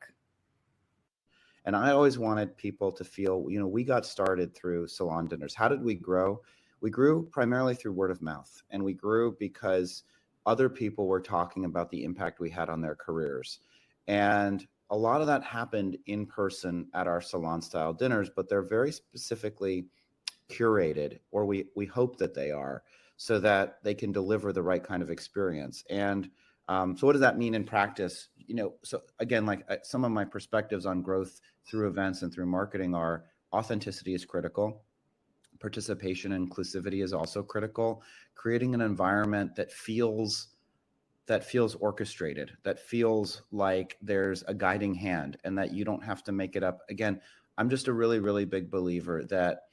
[SPEAKER 4] And I always wanted people to feel, we got started through salon dinners. How did we grow? We grew primarily through word of mouth, and we grew because other people were talking about the impact we had on their careers. And a lot of that happened in person at our salon style dinners, but they're very specifically curated, or we hope that they are, so that they can deliver the right kind of experience. And so what does that mean in practice? So again, like some of my perspectives on growth through events and through marketing are authenticity is critical. Participation and inclusivity is also critical. Creating an environment that feels orchestrated, that feels like there's a guiding hand and that you don't have to make it up. Again, I'm just a really, really big believer that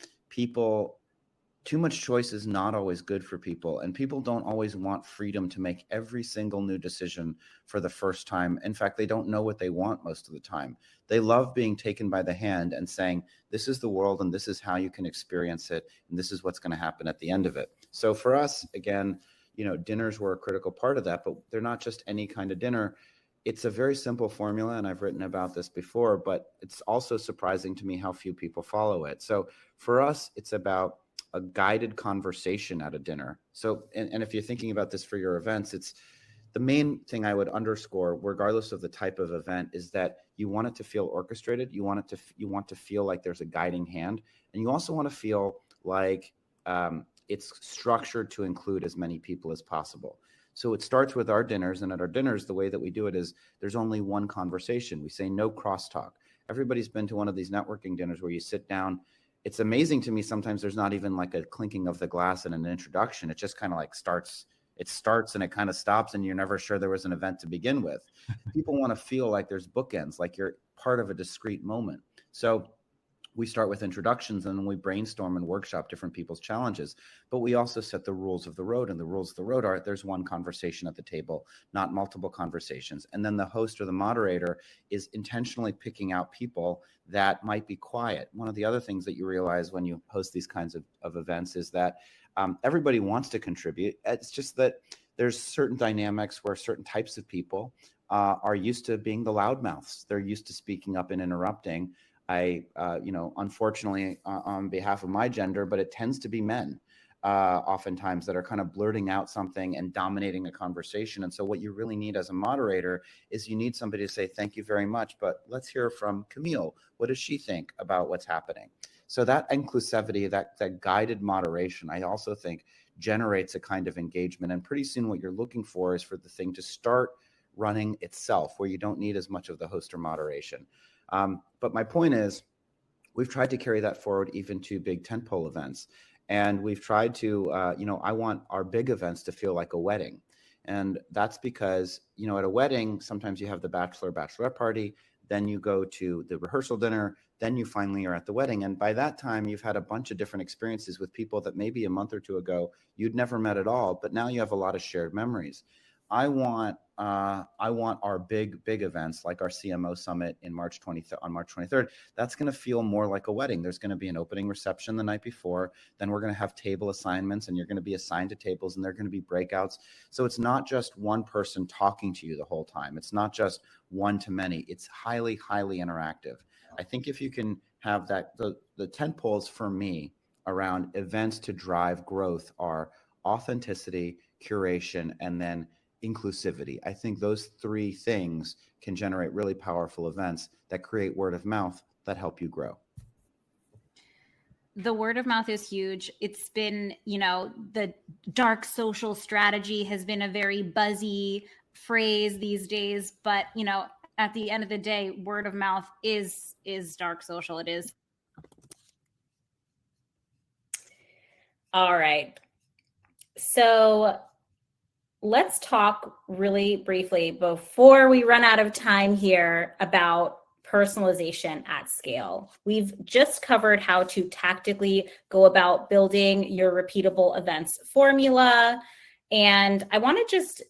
[SPEAKER 4] too much choice is not always good for people, and people don't always want freedom to make every single new decision for the first time. In fact, they don't know what they want most of the time. They love being taken by the hand and saying, this is the world and this is how you can experience it, and this is what's going to happen at the end of it. So for us, again, dinners were a critical part of that, but they're not just any kind of dinner. It's a very simple formula, and I've written about this before, but it's also surprising to me how few people follow it. So for us, it's about a guided conversation at a dinner. So, and if you're thinking about this for your events, it's the main thing I would underscore, regardless of the type of event, is that you want it to feel orchestrated. You want to feel like there's a guiding hand, and you also want to feel like it's structured to include as many people as possible. So it starts with our dinners, and at our dinners, the way that we do it is there's only one conversation. We say no crosstalk. Everybody's been to one of these networking dinners where you sit down. It's amazing to me sometimes there's not even like a clinking of the glass and an introduction. It just kind of like starts and it kind of stops, and you're never sure there was an event to begin with. People want to feel like there's bookends, like you're part of a discrete moment. So we start with introductions, and then we brainstorm and workshop different people's challenges. But we also set the rules of the road, and the rules of the road are there's one conversation at the table, not multiple conversations. And then the host or the moderator is intentionally picking out people that might be quiet. One of the other things that you realize when you host these kinds of events is that everybody wants to contribute. It's just that there's certain dynamics where certain types of people are used to being the loudmouths. They're used to speaking up and interrupting. Unfortunately, on behalf of my gender, but it tends to be men oftentimes that are kind of blurting out something and dominating a conversation. And so what you really need as a moderator is you need somebody to say, thank you very much, but let's hear from Camille. What does she think about what's happening? So that inclusivity, that guided moderation, I also think generates a kind of engagement. And pretty soon what you're looking for is for the thing to start running itself, where you don't need as much of the host or moderation. But my point is, we've tried to carry that forward even to big tentpole events. And we've tried to, I want our big events to feel like a wedding. And that's because, at a wedding, sometimes you have the bachelorette party, then you go to the rehearsal dinner, then you finally are at the wedding. And by that time, you've had a bunch of different experiences with people that maybe a month or two ago you'd never met at all, but now you have a lot of shared memories. I want our big events like our CMO summit on March 23rd. That's going to feel more like a wedding. There's going to be an opening reception the night before. Then we're going to have table assignments, and you're going to be assigned to tables, and there are going to be breakouts. So it's not just one person talking to you the whole time. It's not just one to many. It's highly, highly interactive. I think if you can have that, the tent poles for me around events to drive growth are authenticity, curation, and then inclusivity. I think those three things can generate really powerful events that create word of mouth that help you grow.
[SPEAKER 1] The word of mouth is huge. It's been, the dark social strategy has been a very buzzy phrase these days, but, at the end of the day, word of mouth is dark social. It is. All right. So let's talk really briefly before we run out of time here about personalization at scale. We've just covered how to tactically go about building your repeatable events formula. And I want to just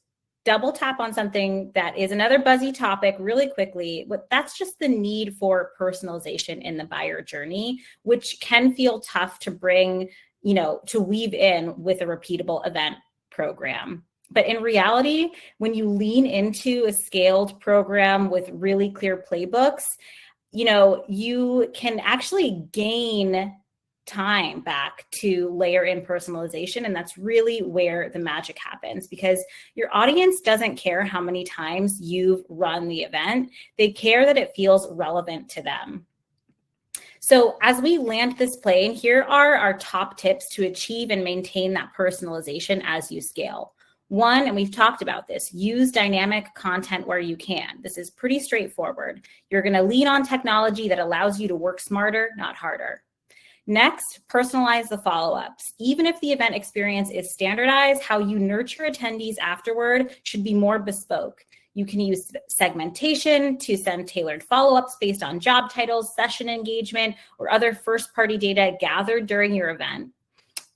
[SPEAKER 1] double tap on something that is another buzzy topic really quickly. But that's just the need for personalization in the buyer journey, which can feel tough to bring, to weave in with a repeatable event program. But in reality, when you lean into a scaled program with really clear playbooks, you can actually gain time back to layer in personalization. And that's really where the magic happens, because your audience doesn't care how many times you've run the event. They care that it feels relevant to them. So as we land this plane, here are our top tips to achieve and maintain that personalization as you scale. One, and we've talked about this, use dynamic content where you can. This is pretty straightforward. You're going to lean on technology that allows you to work smarter, not harder. Next, personalize the follow-ups. Even if the event experience is standardized, how you nurture attendees afterward should be more bespoke. You can use segmentation to send tailored follow-ups based on job titles, session engagement, or other first-party data gathered during your event.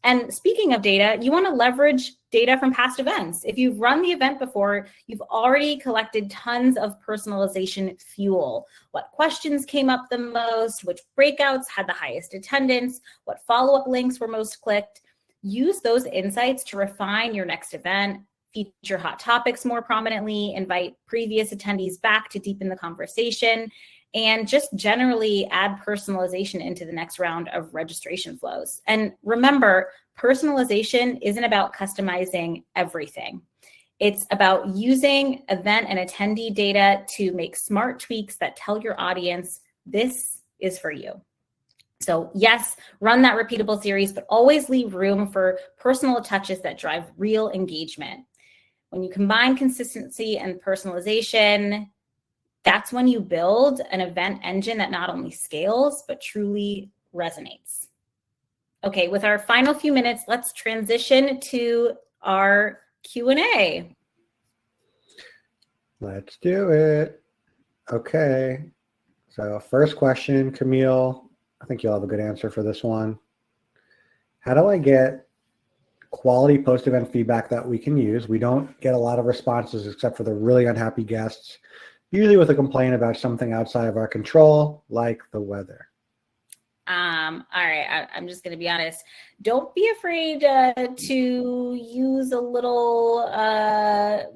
[SPEAKER 1] And speaking of data, you want to leverage data from past events. If you've run the event before, you've already collected tons of personalization fuel. What questions came up the most, which breakouts had the highest attendance, what follow-up links were most clicked. Use those insights to refine your next event, feature hot topics more prominently, invite previous attendees back to deepen the conversation, and just generally add personalization into the next round of registration flows. And remember, personalization isn't about customizing everything. It's about using event and attendee data to make smart tweaks that tell your audience, this is for you. So yes, run that repeatable series, but always leave room for personal touches that drive real engagement. When you combine consistency and personalization, that's when you build an event engine that not only scales, but truly resonates. Okay, with our final few minutes, let's transition to our Q&A.
[SPEAKER 2] Let's do it. Okay, so first question, Camille, I think you'll have a good answer for this one. How do I get quality post-event feedback that we can use? We don't get a lot of responses except for the really unhappy guests, usually with a complaint about something outside of our control, like the weather.
[SPEAKER 1] All right, I'm just going to be honest. Don't be afraid to use a little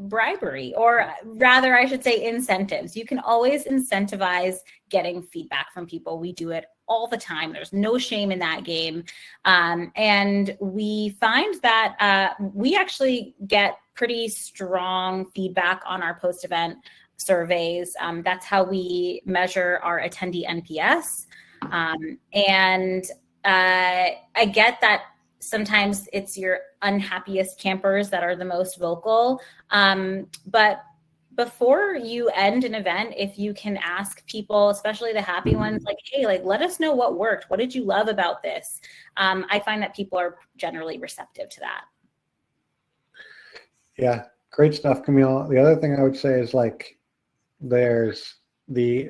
[SPEAKER 1] bribery, or rather, I should say incentives. You can always incentivize getting feedback from people. We do it all the time. There's no shame in that game. And we find that we actually get pretty strong feedback on our post-event surveys. That's how we measure our attendee NPS. And I get that sometimes it's your unhappiest campers that are the most vocal. But before you end an event, if you can ask people, especially the happy ones, like, hey, like, let us know what worked. What did you love about this? I find that people are generally receptive to that.
[SPEAKER 2] Yeah, great stuff, Camille. The other thing I would say is, like, there's the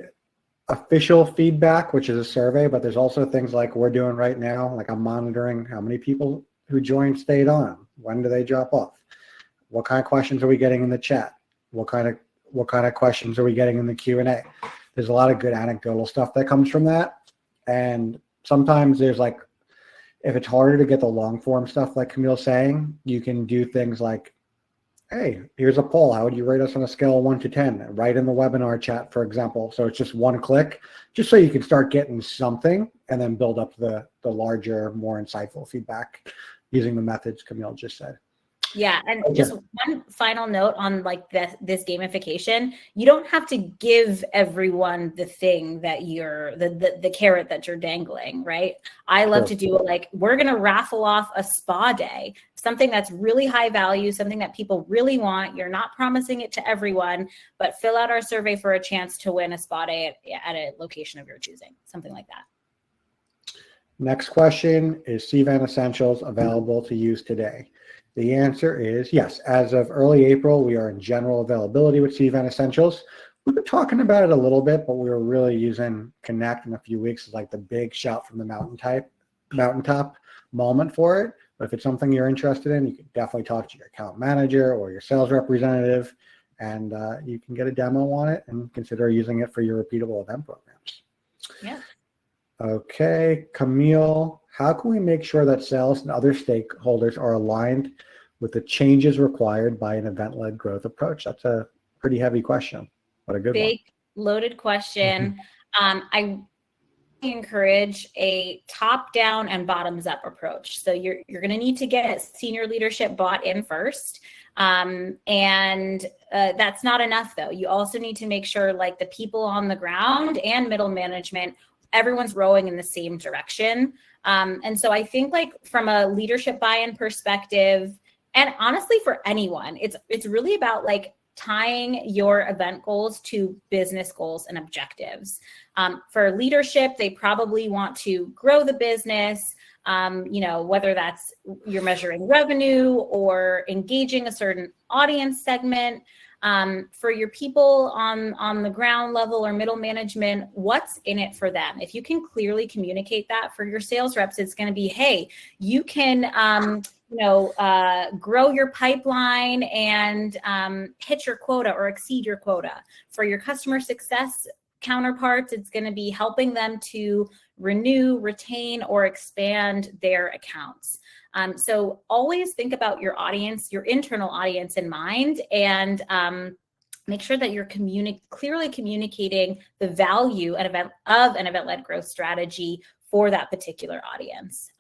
[SPEAKER 2] official feedback, which is a survey, but there's also things like we're doing right now. Like, I'm monitoring how many people who joined stayed on. When do they drop off? What kind of questions are we getting in the chat? What kind of questions are we getting in the Q&A? There's a lot of good anecdotal stuff that comes from that. And sometimes there's, like, if it's harder to get the long form stuff, like Camille's saying, you can do things like, hey, here's a poll. How would you rate us on a scale of 1 to 10? Right in the webinar chat, for example. So it's just one click, just so you can start getting something and then build up the larger, more insightful feedback using the methods Camille just said.
[SPEAKER 1] Yeah, and just one final note on, like, this gamification. You don't have to give everyone the thing that you're the carrot that you're dangling, right? I love to do it like, we're gonna raffle off a spa day, something that's really high value, something that people really want. You're not promising it to everyone, but fill out our survey for a chance to win a spa day at a location of your choosing, something like that.
[SPEAKER 2] Next question, is Cvent Essentials available to use today? The answer is yes. As of early April, we are in general availability with Cvent Essentials. We've been talking about it a little bit, but we were really using Connect in a few weeks as like the big shout from the mountaintop moment for it. But if it's something you're interested in, you can definitely talk to your account manager or your sales representative, and you can get a demo on it and consider using it for your repeatable event programs.
[SPEAKER 1] Yeah.
[SPEAKER 2] Okay, Camille, how can we make sure that sales and other stakeholders are aligned with the changes required by an event-led growth approach? That's a pretty heavy question, but a good one.
[SPEAKER 1] Big, loaded question. I encourage a top-down and bottoms-up approach. So you're going to need to get senior leadership bought in first. And that's not enough, though. You also need to make sure, like, the people on the ground and middle management, everyone's rowing in the same direction. And so I think, like, from a leadership buy-in perspective, and honestly for anyone, it's really about, like, tying your event goals to business goals and objectives. For leadership, they probably want to grow the business, whether that's you're measuring revenue or engaging a certain audience segment. For your people on the ground level or middle management, what's in it for them? If you can clearly communicate that for your sales reps, it's going to be, hey, you can, grow your pipeline and hit your quota or exceed your quota. For your customer success counterparts, it's going to be helping them to renew, retain, or expand their accounts. So always think about your audience, your internal audience in mind, and make sure that you're clearly communicating the value of an event-led growth strategy for that particular audience.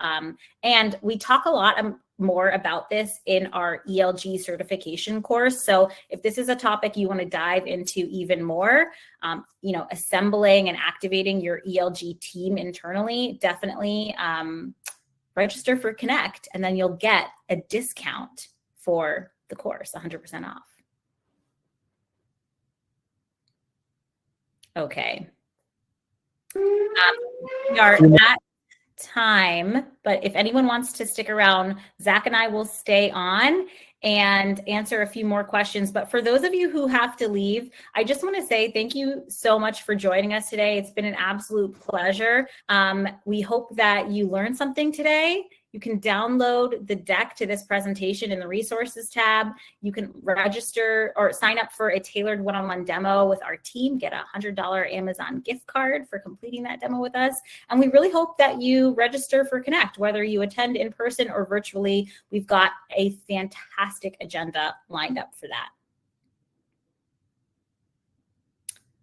[SPEAKER 1] And we talk a lot more about this in our ELG certification course. So if this is a topic you want to dive into even more, assembling and activating your ELG team internally, definitely register for Connect, and then you'll get a discount for the course, 100% off. Okay. We are at time, but if anyone wants to stick around, Zach and I will stay on and answer a few more questions. But for those of you who have to leave, I just want to say thank you so much for joining us today. It's been an absolute pleasure. We hope that you learned something today. You can download the deck to this presentation in the resources tab. You can register or sign up for a tailored one-on-one demo with our team, get a $100 Amazon gift card for completing that demo with us. And we really hope that you register for Connect, whether you attend in person or virtually. We've got a fantastic agenda lined up for that.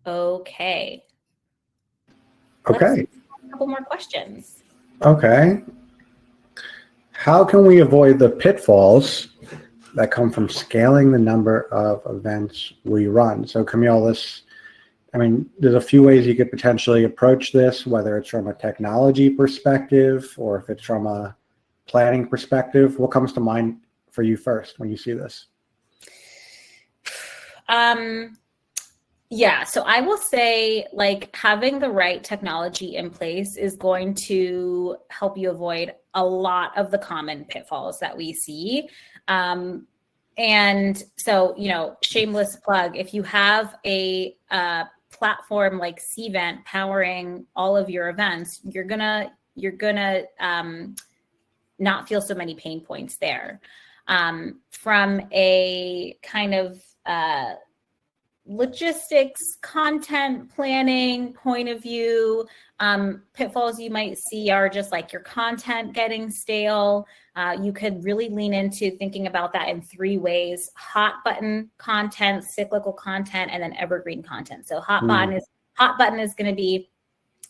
[SPEAKER 1] Okay. Let's a couple more questions.
[SPEAKER 2] Okay. How can we avoid the pitfalls that come from scaling the number of events we run? So Camille, this I mean, there's a few ways you could potentially approach this, whether it's from a technology perspective or if it's from a planning perspective. What comes to mind for you first when you see this?
[SPEAKER 1] Yeah, so I will say like having the right technology in place is going to help you avoid a lot of the common pitfalls that we see. And so, shameless plug, if you have a platform like Cvent powering all of your events, you're gonna not feel so many pain points there. From a kind of logistics, content planning point of view, pitfalls you might see are just like your content getting stale. You could really lean into thinking about that in 3 ways: hot button content, cyclical content, and then evergreen content. So hot button is going to be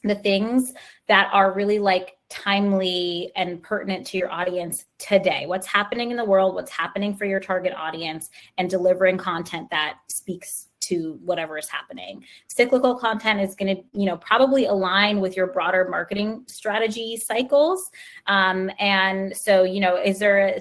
[SPEAKER 1] the things that are really like timely and pertinent to your audience today. What's happening in the world, what's happening for your target audience, and delivering content that speaks to whatever is happening. Cyclical content is going to, probably align with your broader marketing strategy cycles. And so, is there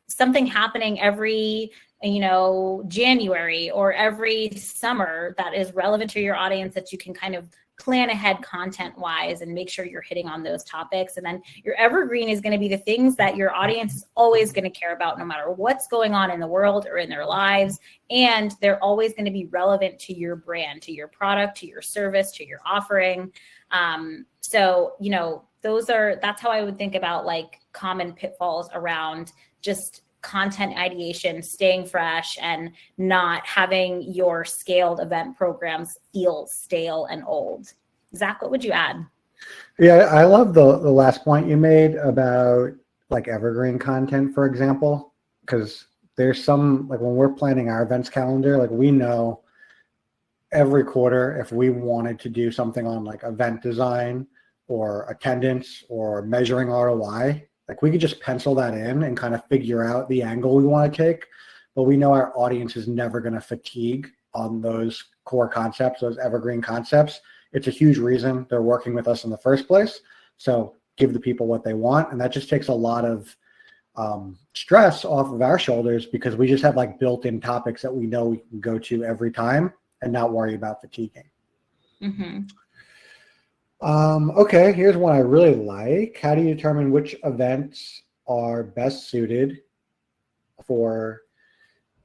[SPEAKER 1] something happening every January or every summer that is relevant to your audience that you can kind of plan ahead content wise and make sure you're hitting on those topics? And then your evergreen is going to be the things that your audience is always going to care about no matter what's going on in the world or in their lives. And they're always going to be relevant to your brand, to your product, to your service, to your offering. So, that's how I would think about like common pitfalls around just content ideation, staying fresh, and not having your scaled event programs feel stale and old. Zach, what would you add?
[SPEAKER 2] Yeah, I love the last point you made about like evergreen content, for example, because there's some, like when we're planning our events calendar, like we know every quarter if we wanted to do something on like event design or attendance or measuring ROI, like we could just pencil that in and kind of figure out the angle we want to take. But we know our audience is never going to fatigue on those core concepts, those evergreen concepts. It's a huge reason they're working with us in the first place. So give the people what they want. And that just takes a lot of stress off of our shoulders because we just have like built-in topics that we know we can go to every time and not worry about fatiguing.
[SPEAKER 1] Mm-hmm.
[SPEAKER 2] Okay, here's one I really like. How do you determine which events are best suited for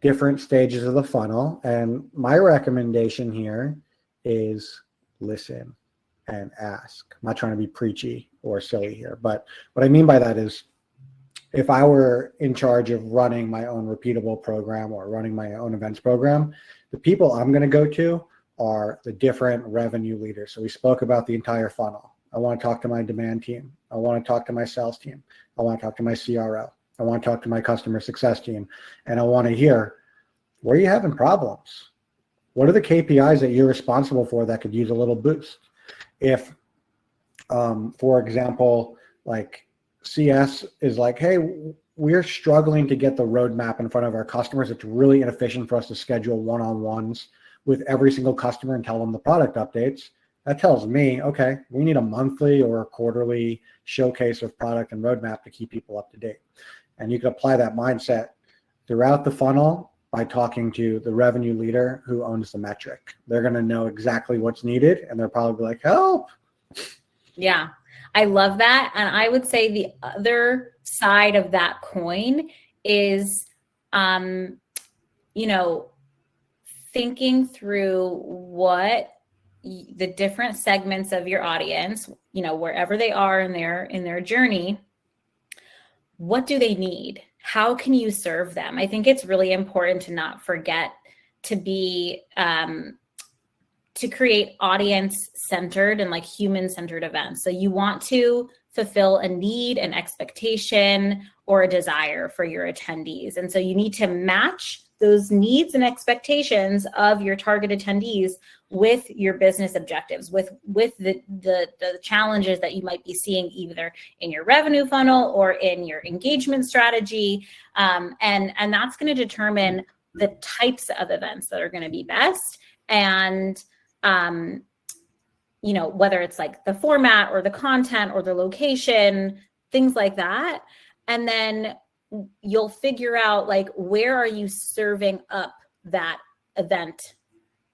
[SPEAKER 2] different stages of the funnel? And my recommendation here is listen and ask. I'm not trying to be preachy or silly here, but what I mean by that is if I were in charge of running my own repeatable program or running my own events program, the people I'm going to go to are the different revenue leaders. So we spoke about the entire funnel. I want to talk to my demand team. I want to talk to my sales team. I want to talk to my CRO. I want to talk to my customer success team. And I want to hear, where are you having problems? What are the KPIs that you're responsible for that could use a little boost? If, for example, like CS is like, hey, we're struggling to get the roadmap in front of our customers. It's really inefficient for us to schedule one-on-ones with every single customer and tell them the product updates. That tells me, okay, we need a monthly or a quarterly showcase of product and roadmap to keep people up to date. And you can apply that mindset throughout the funnel by talking to the revenue leader who owns the metric. They're going to know exactly what's needed, and they're probably like, help.
[SPEAKER 1] Yeah, I love that. And I would say the other side of that coin is, thinking through what the different segments of your audience, wherever they are in their journey, what do they need? How can you serve them? I think it's really important to not forget to be, to create audience-centered and like human-centered events. So you want to fulfill a need, an expectation, or a desire for your attendees. And so you need to match those needs and expectations of your target attendees with your business objectives, with the challenges that you might be seeing either in your revenue funnel or in your engagement strategy. And that's going to determine the types of events that are going to be best. And whether it's like the format or the content or the location, things like that. And then you'll figure out like, where are you serving up that event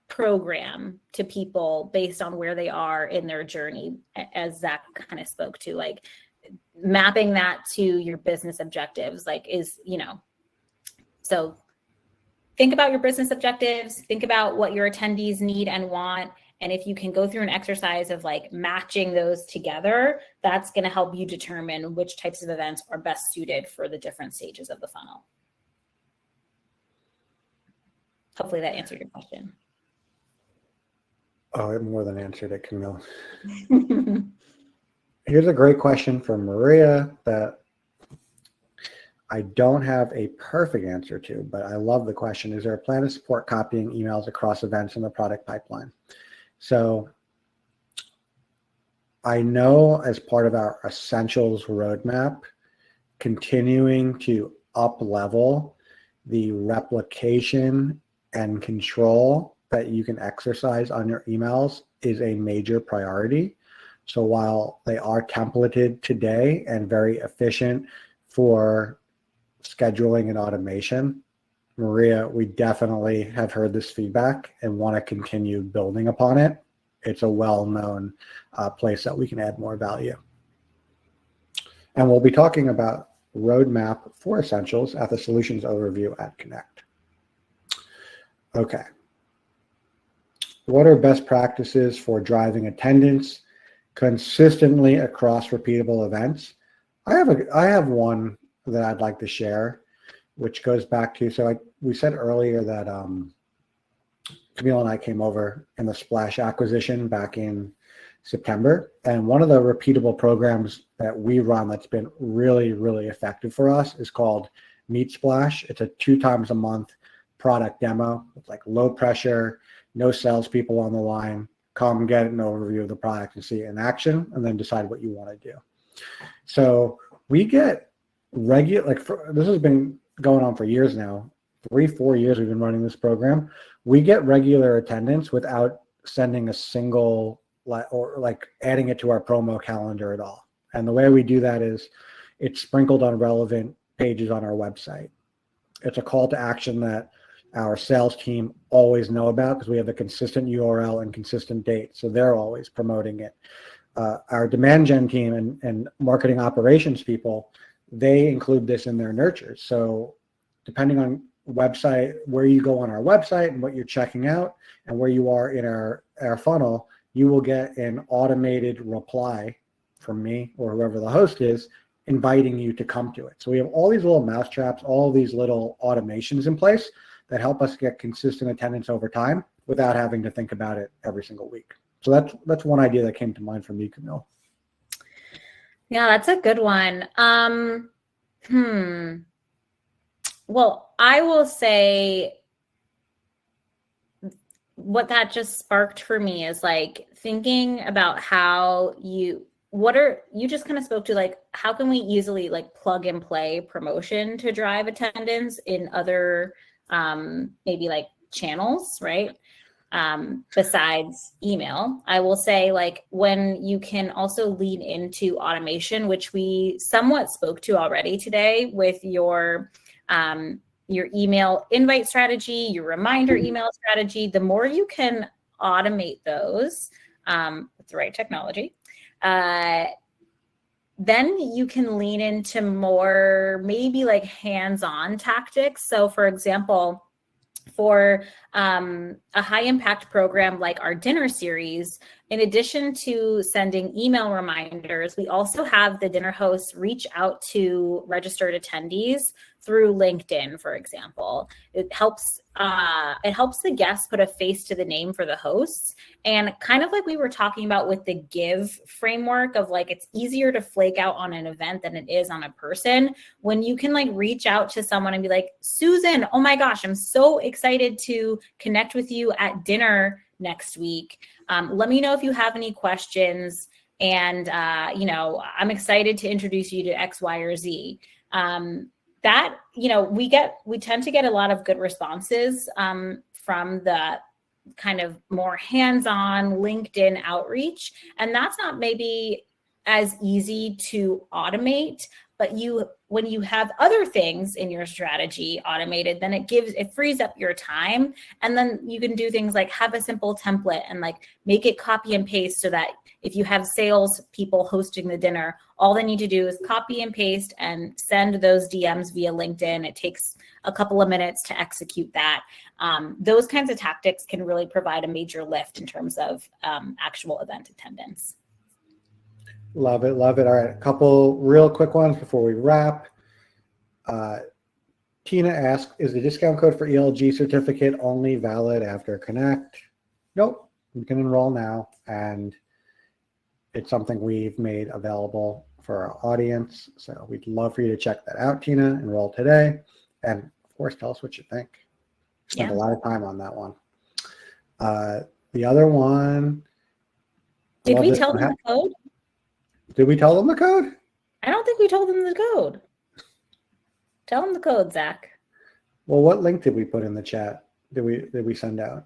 [SPEAKER 1] program to people based on where they are in their journey, as Zach kind of spoke to, like mapping that to your business objectives, like so think about your business objectives, think about what your attendees need and want. And if you can go through an exercise of like matching those together, that's going to help you determine which types of events are best suited for the different stages of the funnel. Hopefully that answered your question.
[SPEAKER 2] Oh, it more than answered it, Camille. Here's a great question from Maria that I don't have a perfect answer to, but I love the question. Is there a plan to support copying emails across events in the product pipeline? So I know as part of our essentials roadmap, continuing to up level the replication and control that you can exercise on your emails is a major priority. So while they are templated today and very efficient for scheduling and automation, Maria, we definitely have heard this feedback and want to continue building upon it. It's a well-known place that we can add more value. And we'll be talking about roadmap for essentials at the solutions overview at Connect. Okay. What are best practices for driving attendance consistently across repeatable events? I have one that I'd like to share, which goes back to, we said earlier that Camille and I came over in the Splash acquisition back in September. And one of the repeatable programs that we run that's been really, really effective for us is called Meet Splash. It's a 2 times a month product demo. It's like low pressure, no salespeople on the line. Come get an overview of the product and see it in action, and then decide what you want to do. So we get regular, this has been going on for years now, 3-4 years we've been running this program. We get regular attendance without sending a single or adding it to our promo calendar at all. And the way we do that is it's sprinkled on relevant pages on our website. It's a call to action that our sales team always know about because we have a consistent URL and consistent date. So they're always promoting it. Our demand gen team and marketing operations people, they include this in their nurtures. So depending on website, where you go on our website and what you're checking out and where you are in our funnel, you will get an automated reply from me or whoever the host is inviting you to come to it. So we have all these little mousetraps, all these little automations in place that help us get consistent attendance over time without having to think about it every single week. So that's one idea that came to mind for me, Camille.
[SPEAKER 1] Yeah, that's a good one. Well, I will say what that just sparked for me is like thinking about how you just kind of spoke to, like, how can we easily like plug and play promotion to drive attendance in other maybe like channels, right? Besides email. I will say, like, when you can also lean into automation, which we somewhat spoke to already today with your email invite strategy, your reminder email strategy, the more you can automate those with the right technology, then you can lean into more maybe like hands-on tactics. So for example, for a high impact program like our dinner series, in addition to sending email reminders, we also have the dinner hosts reach out to registered attendees through LinkedIn, for example. It helps the guests put a face to the name for the hosts. And kind of like we were talking about with the give framework of like, it's easier to flake out on an event than it is on a person. When you can like reach out to someone and be like, Susan, oh my gosh, I'm so excited to connect with you at dinner next week. Let me know if you have any questions. And, I'm excited to introduce you to X, Y, or Z. We tend to get a lot of good responses from the kind of more hands-on LinkedIn outreach. And that's not maybe as easy to automate, but when you have other things in your strategy automated, then it frees up your time. And then you can do things like have a simple template and like make it copy and paste, so that if you have sales people hosting the dinner, all they need to do is copy and paste and send those DMs via LinkedIn. It takes a couple of minutes to execute that. Those kinds of tactics can really provide a major lift in terms of actual event attendance.
[SPEAKER 2] Love it. Love it. All right. A couple real quick ones before we wrap. Tina asked, is the discount code for ELG certificate only valid after Connect? Nope. You can enroll now. And it's something we've made available for our audience. So we'd love for you to check that out, Tina. Enroll today. And of course, tell us what you think. Spent a lot of time on that one. The other one.
[SPEAKER 1] Did we tell them the code?
[SPEAKER 2] Did we tell them the code?
[SPEAKER 1] I don't think we told them the code. Tell them the code, Zach.
[SPEAKER 2] Well, what link did we put in the chat? Did we send out?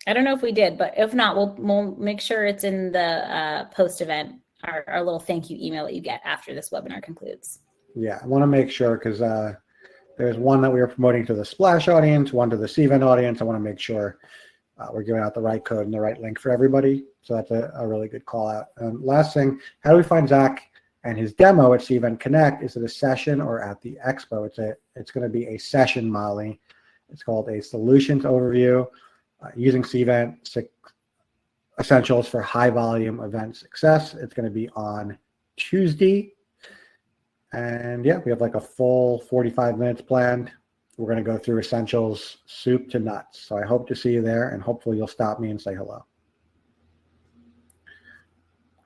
[SPEAKER 1] I don't know if we did, but if not, we'll make sure it's in the post-event, our little thank you email that you get after this webinar concludes.
[SPEAKER 2] Yeah, I want to make sure, because there's one that we were promoting to the Splash audience, one to the Cvent audience. I want to make sure we're giving out the right code and the right link for everybody. So that's a really good call out. Last thing, how do we find Zach and his demo at Cvent Connect? Is it a session or at the expo? It's going to be a session, Molly. It's called a solutions overview using Cvent essentials for high volume event success. It's going to be on Tuesday. And yeah, we have like a full 45 minutes planned. We're going to go through essentials, soup to nuts. So I hope to see you there, and hopefully you'll stop me and say hello.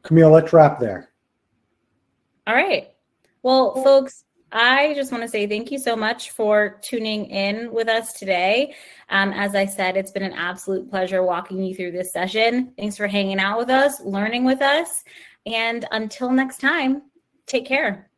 [SPEAKER 2] Camille, let's wrap there.
[SPEAKER 1] All right. Well, folks, I just want to say thank you so much for tuning in with us today. As I said, it's been an absolute pleasure walking you through this session. Thanks for hanging out with us, learning with us. And until next time, take care.